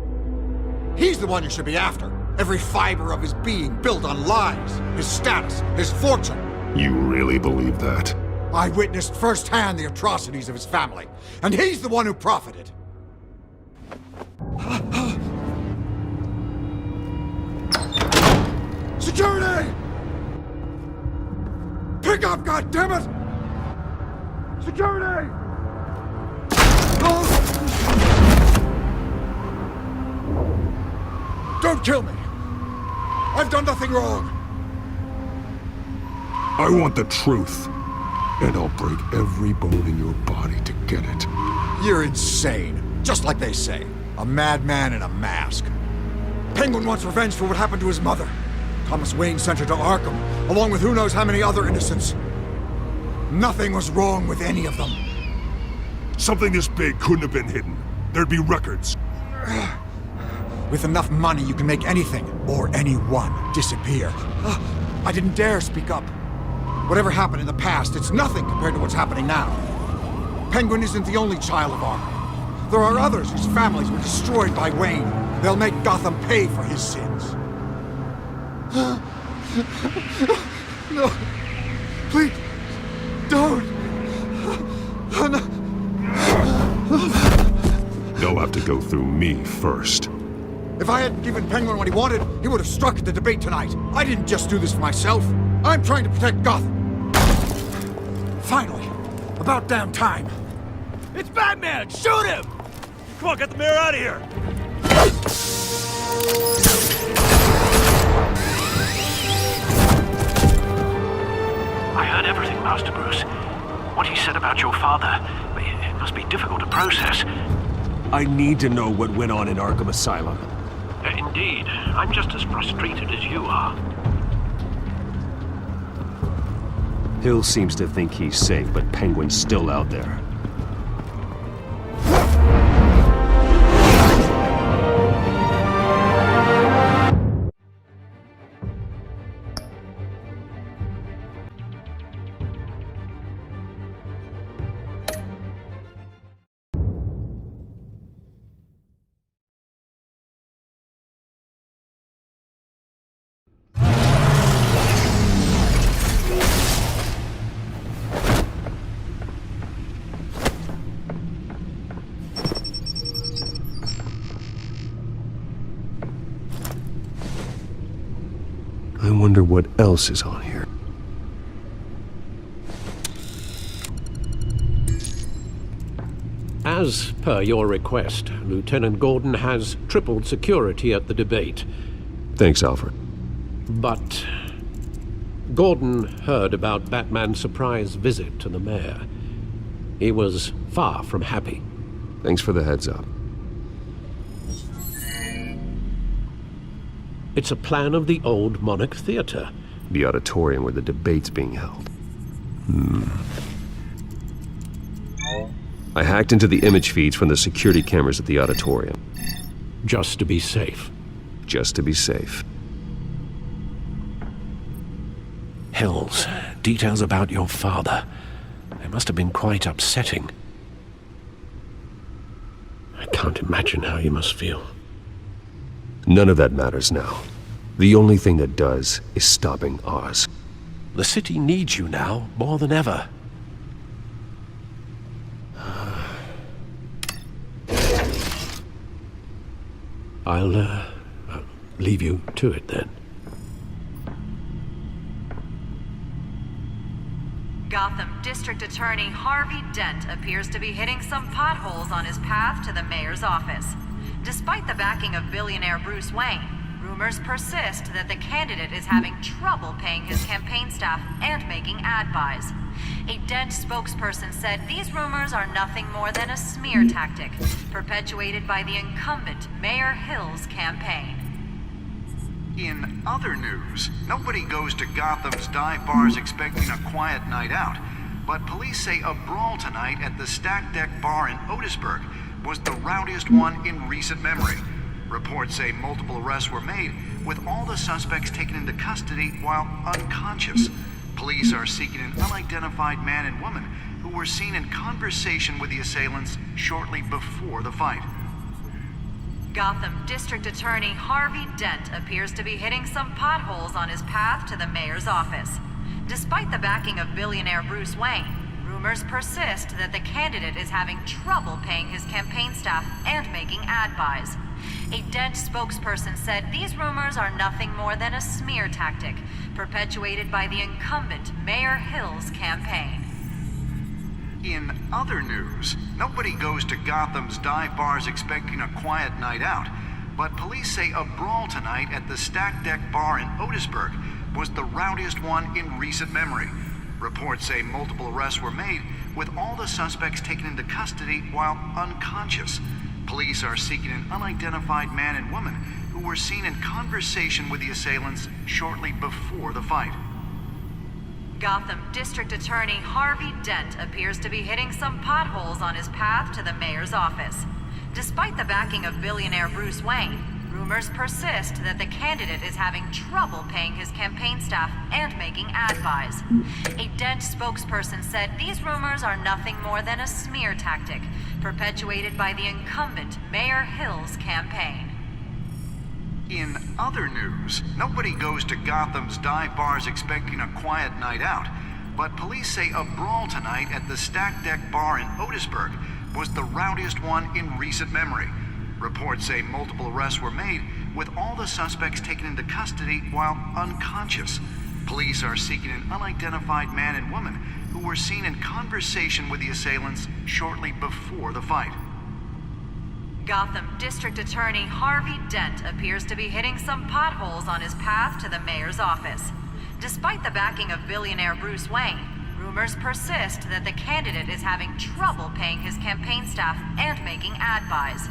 [SPEAKER 17] He's the one you should be after. Every fiber of his being built on lies, his status, his fortune.
[SPEAKER 6] You really believe that?
[SPEAKER 17] I witnessed firsthand the atrocities of his family, and he's the one who profited. Security! Pick up, goddammit! Security! Don't kill me! I've done nothing wrong!
[SPEAKER 6] I want the truth, and I'll break every bone in your body to get it.
[SPEAKER 17] You're insane. Just like they say. A madman in a mask. Penguin wants revenge for what happened to his mother. Thomas Wayne sent her to Arkham, along with who knows how many other innocents. Nothing was wrong with any of them.
[SPEAKER 6] Something this big couldn't have been hidden. There'd be records.
[SPEAKER 17] With enough money, you can make anything, or anyone, disappear. I didn't dare speak up. Whatever happened in the past, it's nothing compared to what's happening now. Penguin isn't the only child of Arkham. There are others whose families were destroyed by Wayne. They'll make Gotham pay for his sins. No. Please. Don't. No.
[SPEAKER 6] They'll have to go through me first.
[SPEAKER 17] If I hadn't given Penguin what he wanted, he would have struck at the debate tonight. I didn't just do this for myself. I'm trying to protect Gotham. Finally. About damn time.
[SPEAKER 12] It's Batman! Shoot him! Come on, get the mayor out of here!
[SPEAKER 7] I heard everything, Master Bruce. What he said about your father, it must be difficult to process.
[SPEAKER 6] I need to know what went on in Arkham Asylum.
[SPEAKER 7] Indeed. I'm just as frustrated as you are.
[SPEAKER 6] Hill seems to think he's safe, but Penguin's still out there. I wonder what else is on here.
[SPEAKER 7] As per your request, Lieutenant Gordon has tripled security at the debate.
[SPEAKER 6] Thanks, Alfred.
[SPEAKER 7] But Gordon heard about Batman's surprise visit to the mayor. He was far from happy.
[SPEAKER 6] Thanks for the heads up.
[SPEAKER 7] It's a plan of the old Monarch Theater.
[SPEAKER 6] The auditorium where the debate's being held. I hacked into the image feeds from the security cameras at the auditorium.
[SPEAKER 7] Just to be safe.
[SPEAKER 6] Just to be safe.
[SPEAKER 7] Hills, details about your father. They must have been quite upsetting. I can't imagine how you must feel.
[SPEAKER 6] None of that matters now. The only thing that does is stopping Oz.
[SPEAKER 7] The city needs you now, more than ever. I'll leave you to it then.
[SPEAKER 16] Gotham District Attorney Harvey Dent appears to be hitting some potholes on his path to the mayor's office. Despite the backing of billionaire Bruce Wayne, rumors persist that the candidate is having trouble paying his campaign staff and making ad buys. A Dent spokesperson said these rumors are nothing more than a smear tactic, perpetuated by the incumbent Mayor Hill's campaign.
[SPEAKER 18] In other news, nobody goes to Gotham's dive bars expecting a quiet night out, but police say a brawl tonight at the Stack Deck Bar in Otisburg was the rowdiest one in recent memory. Reports say multiple arrests were made, with all the suspects taken into custody while unconscious. Police are seeking an unidentified man and woman who were seen in conversation with the assailants shortly before the fight.
[SPEAKER 16] Gotham District Attorney Harvey Dent appears to be hitting some potholes on his path to the mayor's office. Despite the backing of billionaire Bruce Wayne, rumors persist that the candidate is having trouble paying his campaign staff and making ad buys. A Dent spokesperson said these rumors are nothing more than a smear tactic, perpetuated by the incumbent Mayor Hill's campaign.
[SPEAKER 18] In other news, nobody goes to Gotham's dive bars expecting a quiet night out, but police say a brawl tonight at the Stack Deck Bar in Otisburg was the rowdiest one in recent memory. Reports say multiple arrests were made, with all the suspects taken into custody while unconscious. Police are seeking an unidentified man and woman who were seen in conversation with the assailants shortly before the fight.
[SPEAKER 16] Gotham District Attorney Harvey Dent appears to be hitting some potholes on his path to the mayor's office. Despite the backing of billionaire Bruce Wayne, rumors persist that the candidate is having trouble paying his campaign staff and making ad buys. A Dent spokesperson said these rumors are nothing more than a smear tactic, perpetuated by the incumbent Mayor Hill's campaign.
[SPEAKER 18] In other news, nobody goes to Gotham's dive bars expecting a quiet night out, but police say a brawl tonight at the Stack Deck Bar in Otisburg was the rowdiest one in recent memory. Reports say multiple arrests were made, with all the suspects taken into custody while unconscious. Police are seeking an unidentified man and woman who were seen in conversation with the assailants shortly before the fight.
[SPEAKER 16] Gotham District Attorney Harvey Dent appears to be hitting some potholes on his path to the mayor's office. Despite the backing of billionaire Bruce Wayne, rumors persist that the candidate is having trouble paying his campaign staff and making ad buys.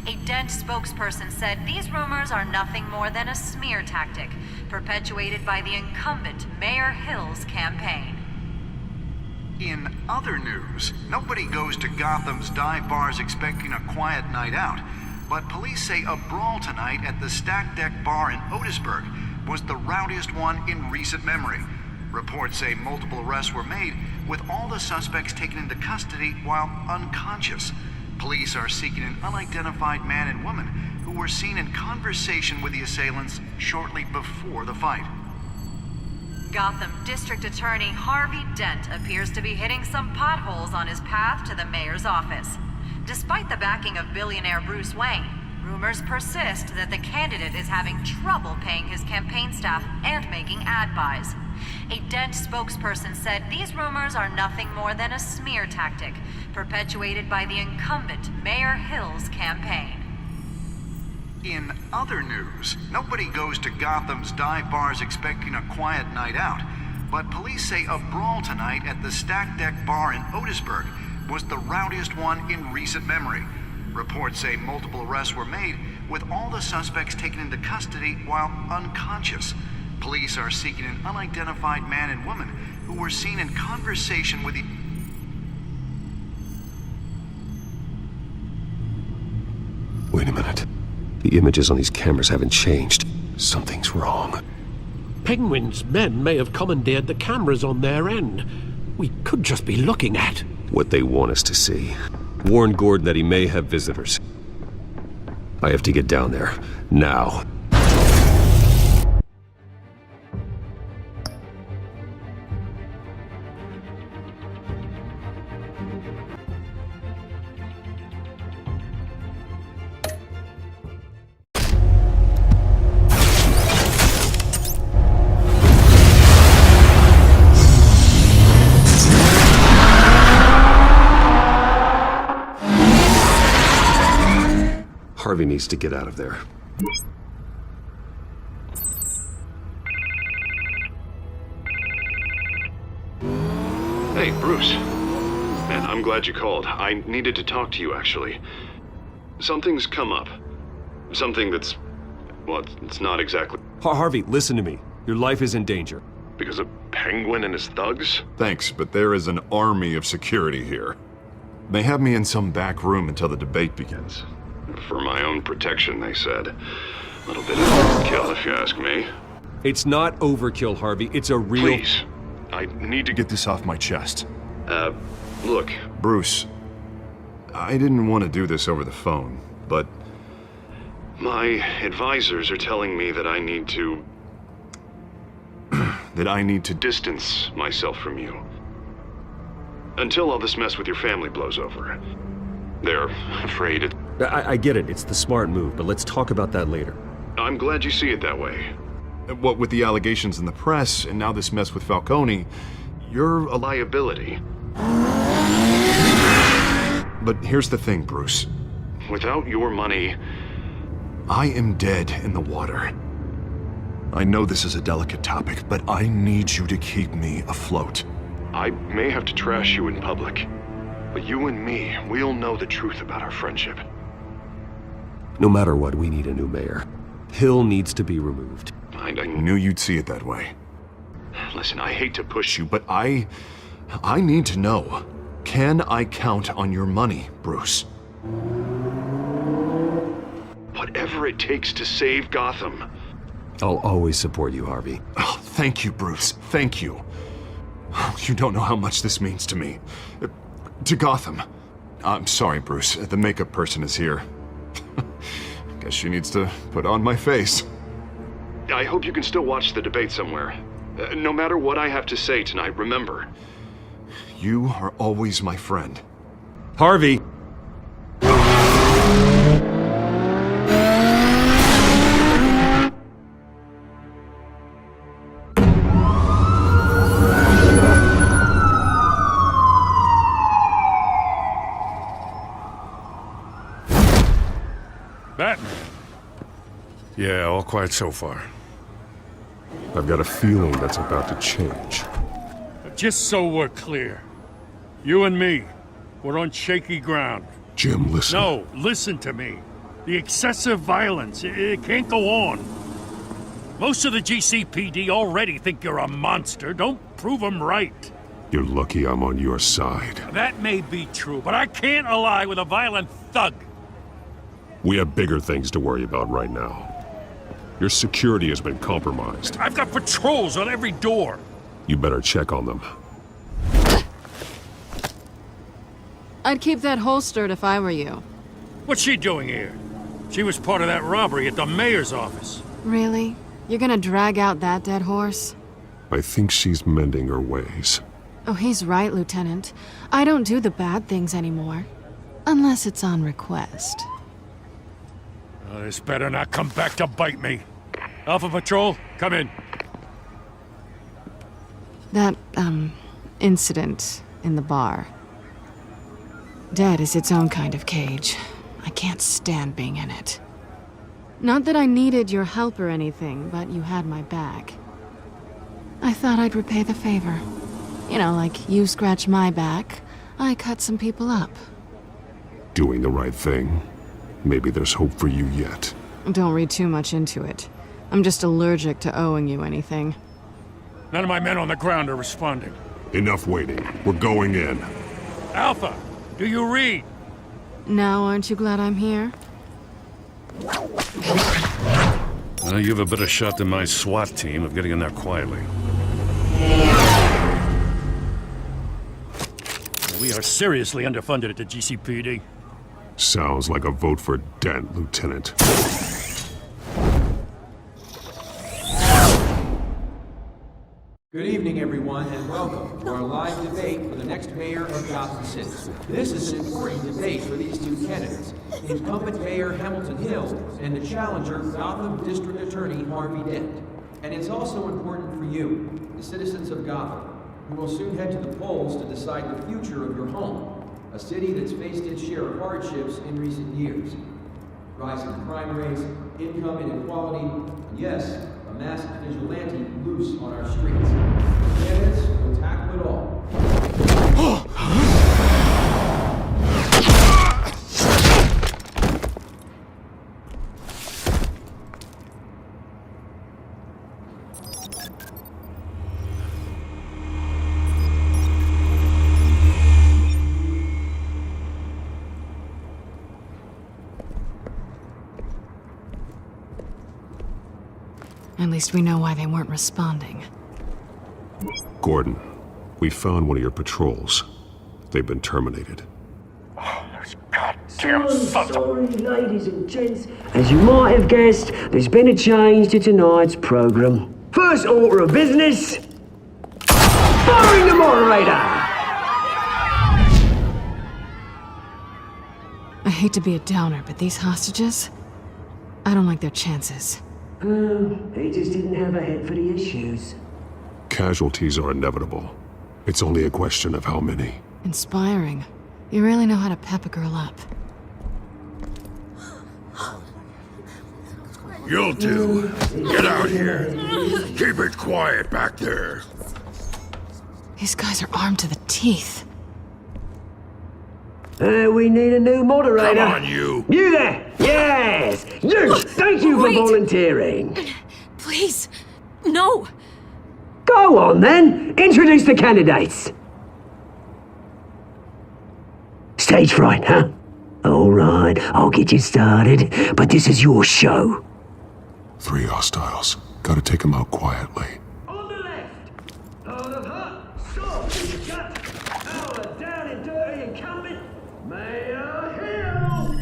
[SPEAKER 16] A Dent spokesperson said these rumors are nothing more than a smear tactic, perpetuated by the incumbent Mayor Hill's campaign.
[SPEAKER 18] In other news, nobody goes to Gotham's dive bars expecting a quiet night out, but police say a brawl tonight at the Stack Deck Bar in Otisburg was the rowdiest one in recent memory. Reports say multiple arrests were made, with all the suspects taken into custody while unconscious. Police are seeking an unidentified man and woman who were seen in conversation with the assailants shortly before the fight.
[SPEAKER 16] Gotham District Attorney Harvey Dent appears to be hitting some potholes on his path to the mayor's office. Despite the backing of billionaire Bruce Wayne, rumors persist that the candidate is having trouble paying his campaign staff and making ad buys. A Dent spokesperson said these rumors are nothing more than a smear tactic, perpetuated by the incumbent Mayor Hill's campaign.
[SPEAKER 18] In other news, nobody goes to Gotham's dive bars expecting a quiet night out, but police say a brawl tonight at the Stack Deck Bar in Otisburg was the rowdiest one in recent memory. Reports say multiple arrests were made, with all the suspects taken into custody while unconscious. Police are seeking an unidentified man and woman who were seen in conversation with the...
[SPEAKER 6] Wait a minute. The images on these cameras haven't changed. Something's wrong.
[SPEAKER 7] Penguin's men may have commandeered the cameras on their end. We could just be looking at
[SPEAKER 6] what they want us to see. Warn Gordon that he may have visitors. I have to get down there. Now. Harvey needs to get out of there.
[SPEAKER 2] Hey, Bruce. Man, I'm glad you called. I needed to talk to you, actually. Something's come up. Something that's... well, it's not exactly...
[SPEAKER 6] Harvey, listen to me. Your life is in danger.
[SPEAKER 2] Because of Penguin and his thugs? Thanks, but there is an army of security here. They have me in some back room until the debate begins. For my own protection, they said. A little bit of overkill, if you ask me.
[SPEAKER 6] It's not overkill, Harvey. It's a real...
[SPEAKER 2] Please. I need to get this off my chest. Look, Bruce. I didn't want to do this over the phone, but... my advisors are telling me that I need to... that I need to distance myself from you. Until all this mess with your family blows over. They're afraid it...
[SPEAKER 6] I get it. It's the smart move, but let's talk about that later.
[SPEAKER 2] I'm glad you see it that way. What with the allegations in the press, and now this mess with Falcone, you're a liability. But here's the thing, Bruce. Without your money, I am dead in the water. I know this is a delicate topic, but I need you to keep me afloat. I may have to trash you in public, but you and me, we'll know the truth about our friendship.
[SPEAKER 6] No matter what, we need a new mayor. Hill needs to be removed.
[SPEAKER 2] I knew you'd see it that way. Listen, I hate to push you, but I need to know. Can I count on your money, Bruce? Whatever it takes to save Gotham.
[SPEAKER 6] I'll always support you, Harvey.
[SPEAKER 2] Oh, thank you, Bruce. Thank you. You don't know how much this means to me. To Gotham. I'm sorry, Bruce. The makeup person is here. Guess she needs to put on my face. I hope you can still watch the debate somewhere. No matter what I have to say tonight, remember, you are always my friend.
[SPEAKER 6] Harvey!
[SPEAKER 4] Batman. Yeah, all quiet so far.
[SPEAKER 6] I've got a feeling that's about to change.
[SPEAKER 4] Just so we're clear, you and me, we're on shaky ground.
[SPEAKER 6] Jim, listen.
[SPEAKER 4] No, listen to me. The excessive violence, it can't go on. Most of the GCPD already think you're a monster. Don't prove them right.
[SPEAKER 6] You're lucky I'm on your side.
[SPEAKER 4] That may be true, but I can't ally with a violent thug.
[SPEAKER 6] We have bigger things to worry about right now. Your security has been compromised.
[SPEAKER 4] I've got patrols on every door.
[SPEAKER 6] You better check on them.
[SPEAKER 5] I'd keep that holstered if I were you.
[SPEAKER 4] What's she doing here? She was part of that robbery at the mayor's office.
[SPEAKER 5] Really? You're gonna drag out that dead horse?
[SPEAKER 6] I think she's mending her ways.
[SPEAKER 5] Oh, he's right, Lieutenant. I don't do the bad things anymore. Unless it's on request.
[SPEAKER 4] This better not come back to bite me. Alpha Patrol, come in.
[SPEAKER 5] That, incident in the bar. Dead is its own kind of cage. I can't stand being in it. Not that I needed your help or anything, but you had my back. I thought I'd repay the favor. You know, like you scratch my back, I cut some people up.
[SPEAKER 6] Doing the right thing. Maybe there's hope for you yet.
[SPEAKER 5] Don't read too much into it. I'm just allergic to owing you anything.
[SPEAKER 4] None of my men on the ground are responding.
[SPEAKER 6] Enough waiting. We're going in.
[SPEAKER 4] Alpha, do you read?
[SPEAKER 5] Now, aren't you glad I'm here?
[SPEAKER 4] Well, you have a better shot than my SWAT team of getting in there quietly. We are seriously underfunded at the GCPD.
[SPEAKER 6] Sounds like a vote for Dent, Lieutenant.
[SPEAKER 19] Good evening, everyone, and welcome to our live debate for the next mayor of Gotham City. This is an important debate for these two candidates, incumbent Mayor Hamilton Hill and the challenger, Gotham District Attorney Harvey Dent. And it's also important for you, the citizens of Gotham, who will soon head to the polls to decide the future of your home, a city that's faced its share of hardships in recent years. Rising crime rates, income inequality, and yes, a masked vigilante loose on our streets. Candidates will tackle it all.
[SPEAKER 5] At least we know why they weren't responding.
[SPEAKER 6] Gordon, we found one of your patrols. They've been terminated.
[SPEAKER 1] Damn sorry, ladies and gents. As you might have guessed, there's been a change to tonight's program. First order of business, firing the moderator.
[SPEAKER 5] I hate to be a downer, but these hostages, I don't like their chances.
[SPEAKER 1] He just didn't have a head for the issues.
[SPEAKER 6] Casualties are inevitable. It's only a question of how many.
[SPEAKER 5] Inspiring. You really know how to pep a girl up.
[SPEAKER 10] You'll do. Get out here. Keep it quiet back there.
[SPEAKER 5] These guys are armed to the teeth.
[SPEAKER 1] We need a new moderator.
[SPEAKER 10] Come on, you.
[SPEAKER 1] You there! Yes! You! Thank you for volunteering.
[SPEAKER 3] Please, no.
[SPEAKER 1] Go on then. Introduce the candidates. Stage fright, huh? All right, I'll get you started, but this is your show.
[SPEAKER 6] 3 hostiles. Gotta take them out quietly.
[SPEAKER 1] On the left, out of her, sword in the gut, our down and dirty incumbent, Mayor Hill.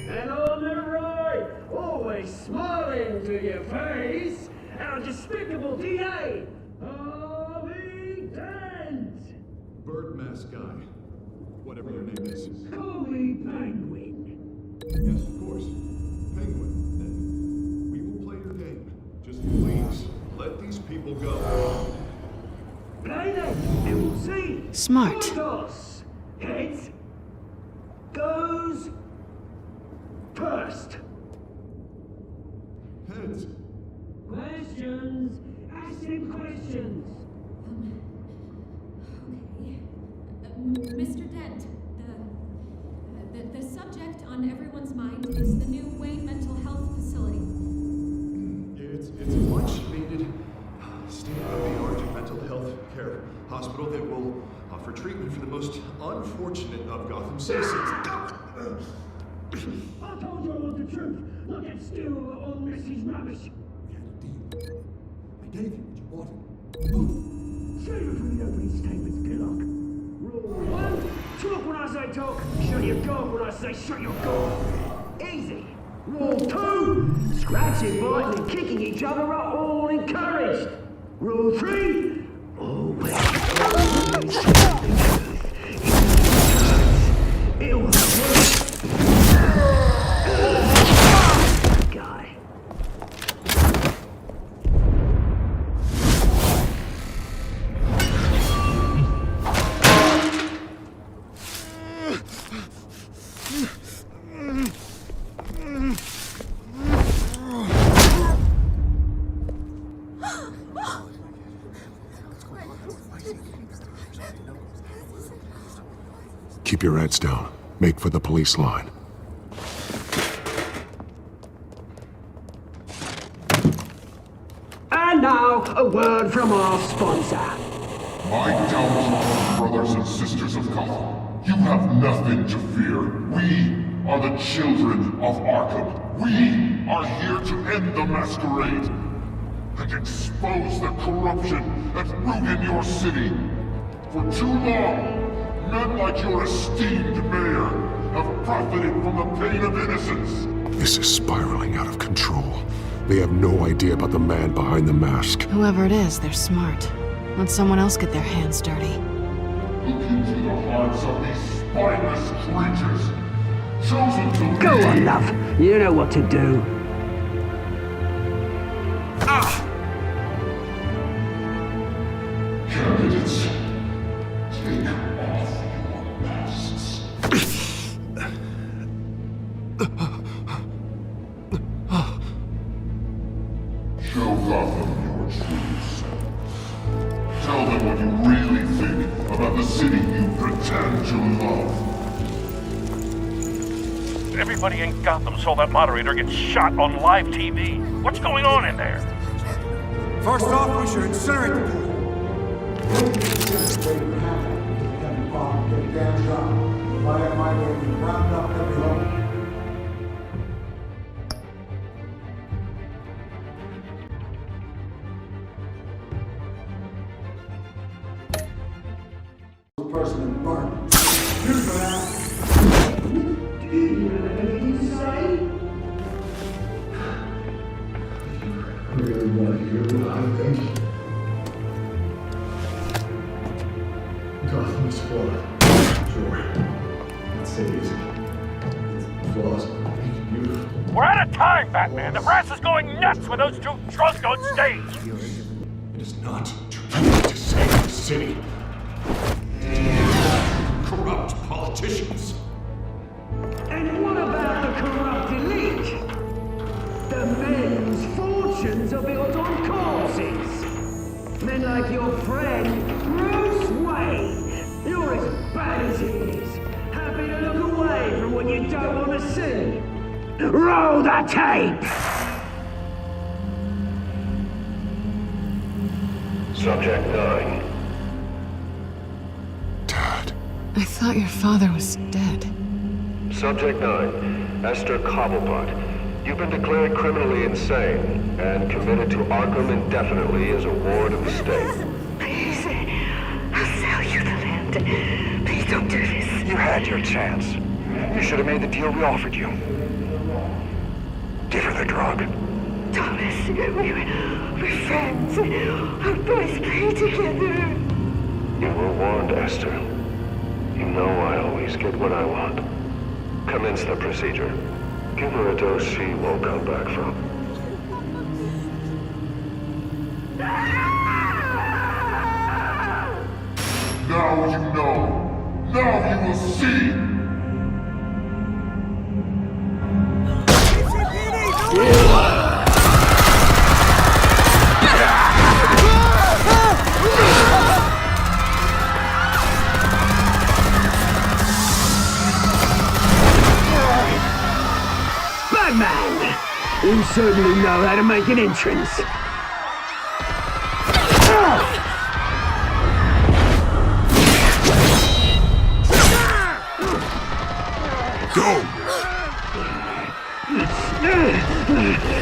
[SPEAKER 1] And on the right, always smiling to your face, our despicable DA, Harvey Dent.
[SPEAKER 2] Bird mask guy. Whatever your name is.
[SPEAKER 1] Call me Penguin.
[SPEAKER 2] Yes, of course. Penguin. Then we will play your game. Just please, let these people go.
[SPEAKER 1] Play them, and we'll see.
[SPEAKER 5] Smart.
[SPEAKER 1] Toss. Heads. Goes. First.
[SPEAKER 2] Heads.
[SPEAKER 1] Questions. Ask him questions.
[SPEAKER 20] Mr. Dent, the subject on everyone's mind is the new Wayne Mental Health Facility.
[SPEAKER 2] It's a much-needed, state-of-the-art mental health care hospital that will offer treatment for the most unfortunate of Gotham citizens.
[SPEAKER 1] I told you all the truth. Look at still on Missy's rubbish.
[SPEAKER 13] I gave you what you wanted.
[SPEAKER 1] Save it for the opening statements, Pillock. Rule 1, talk when I say talk, shut your gob when I say shut your gob. Easy. Rule 2, scratching, biting and kicking each other are all encouraged. Rule 3, always it was guy.
[SPEAKER 6] Keep your heads down. Make for the police line.
[SPEAKER 1] And now, a word from our sponsor.
[SPEAKER 21] My downtrodden brothers and sisters of Gotham, you have nothing to fear. We are the children of Arkham. We are here to end the masquerade and expose the corruption that ruined your city. For too long, men like your esteemed mayor have profited from the pain of innocence.
[SPEAKER 9] This is spiraling out of control. They have no idea about the man behind the mask.
[SPEAKER 5] Whoever it is, they're smart. Let someone else get their hands dirty.
[SPEAKER 21] Look into the hearts of these spineless creatures. Chosen to
[SPEAKER 1] Go on, love. You know what to do.
[SPEAKER 21] Candidates, take off your masks. Show Gotham your true self. Tell them what you really think about the city you pretend to love.
[SPEAKER 12] Everybody in Gotham saw that moderator get shot on live TV. What's going on in there?
[SPEAKER 17] First off, we should incinerate the pool.
[SPEAKER 1] Person in the barn.
[SPEAKER 21] Really want to hear what I think? Gotham is flawed. Sure. Let's say easy. Its flaws make it beautiful.
[SPEAKER 12] We're out of time, Batman. The press is going nuts with those two drunks on stage.
[SPEAKER 9] It is not trying to save the city. Corrupt politicians.
[SPEAKER 1] And what about the corrupt elite? The men's fortunes are built on corpses. Men like your friend, Bruce Wayne. You're as bad as he is. Happy to look away from what you don't want to see. Roll the tape!
[SPEAKER 21] Subject 9.
[SPEAKER 5] I thought your father was dead.
[SPEAKER 21] Subject 9, Esther Cobblepot. You've been declared criminally insane and committed to Arkham indefinitely as a ward of the state.
[SPEAKER 22] Please, I'll sell you the land. Please don't do this.
[SPEAKER 23] You had your chance. You should have made the deal we offered you. Give her the drug.
[SPEAKER 22] Thomas, we're friends. Our boys play together.
[SPEAKER 21] You were warned, Esther. You know I always get what I want. Commence the procedure. Give her a dose she won't come back from. Now you know. Now you will see.
[SPEAKER 1] Batman! You certainly know how to make an entrance.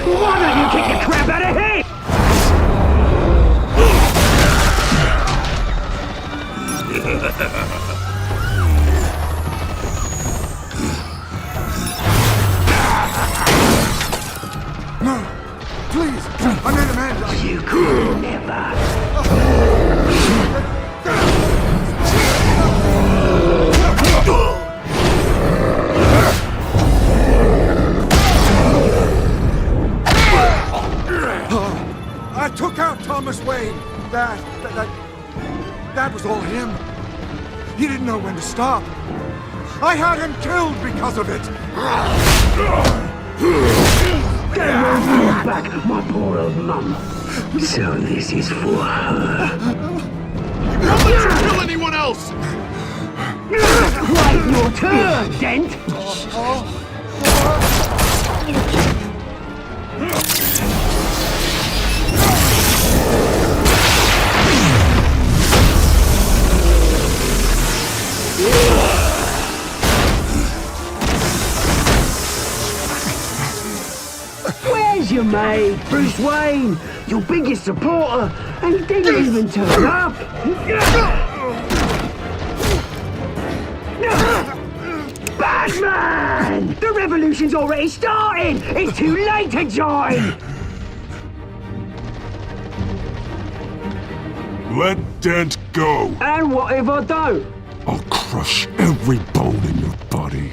[SPEAKER 1] Why don't you kick the crap out of him?
[SPEAKER 17] No! Please! I made a man!
[SPEAKER 1] You could never!
[SPEAKER 17] I took out Thomas Wayne. That was all him. He didn't know when to stop. I had him killed because of it.
[SPEAKER 1] They won't bring back my poor old mum. So this is for her.
[SPEAKER 21] Don't let you kill anyone else!
[SPEAKER 1] Wait your turn, Dent! Where's your mate, Bruce Wayne? Your biggest supporter, and he didn't even turn up! Batman! The revolution's already started! It's too late to join!
[SPEAKER 9] Let Dent go!
[SPEAKER 1] And what if I don't?
[SPEAKER 9] I'll crush every bone in your body.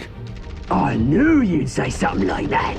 [SPEAKER 1] I knew you'd say something like that.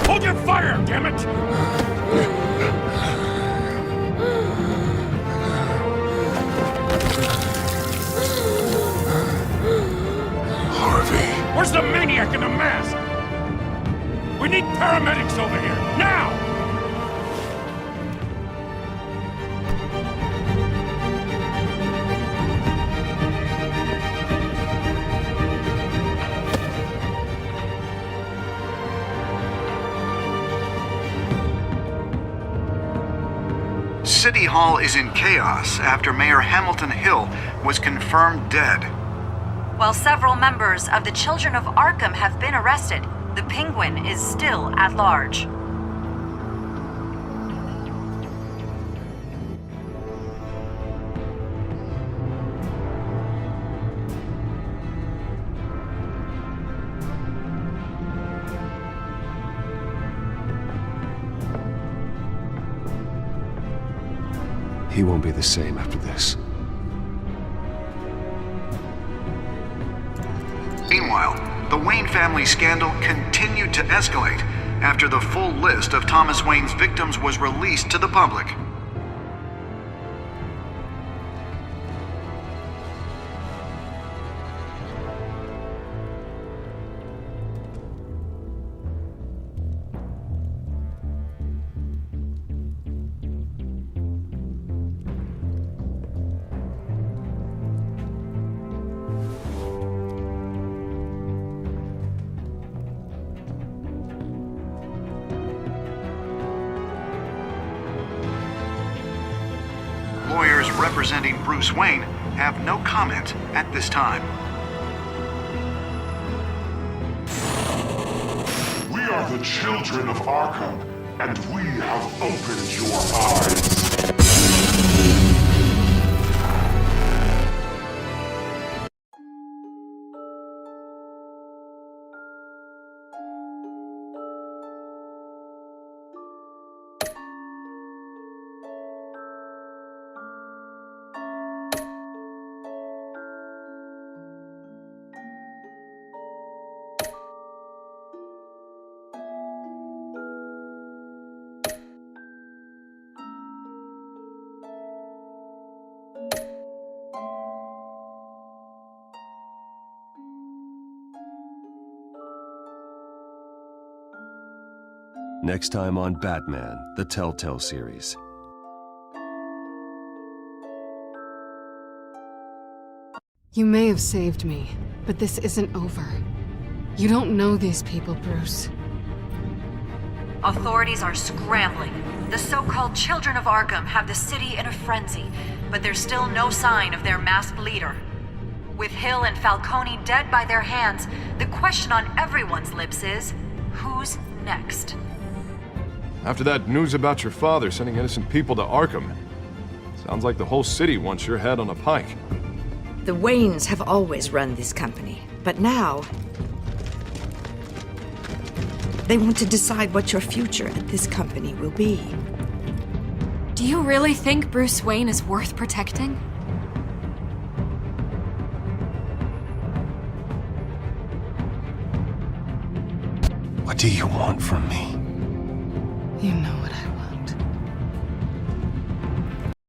[SPEAKER 12] Hold your fire, damn it!
[SPEAKER 9] Harvey.
[SPEAKER 12] Where's the maniac in the mask? We need paramedics over here, now!
[SPEAKER 18] City Hall is in chaos after Mayor Hamilton Hill was confirmed dead.
[SPEAKER 16] While several members of the Children of Arkham have been arrested, the Penguin is still at large.
[SPEAKER 6] He won't be the same after this.
[SPEAKER 18] Meanwhile, the Wayne family scandal continued to escalate after the full list of Thomas Wayne's victims was released to the public. Lawyers representing Bruce Wayne have no comment at this time.
[SPEAKER 21] We are the children of Arkham, and we have opened your eyes.
[SPEAKER 6] Next time on Batman, the Telltale Series.
[SPEAKER 5] You may have saved me, but this isn't over. You don't know these people, Bruce.
[SPEAKER 16] Authorities are scrambling. The so-called Children of Arkham have the city in a frenzy, but there's still no sign of their masked leader. With Hill and Falcone dead by their hands, the question on everyone's lips is, who's next?
[SPEAKER 2] After that news about your father sending innocent people to Arkham, sounds like the whole city wants your head on a pike.
[SPEAKER 8] The Waynes have always run this company, but now they want to decide what your future at this company will be.
[SPEAKER 3] Do you really think Bruce Wayne is worth protecting?
[SPEAKER 6] What do you want from me?
[SPEAKER 5] You know what I want.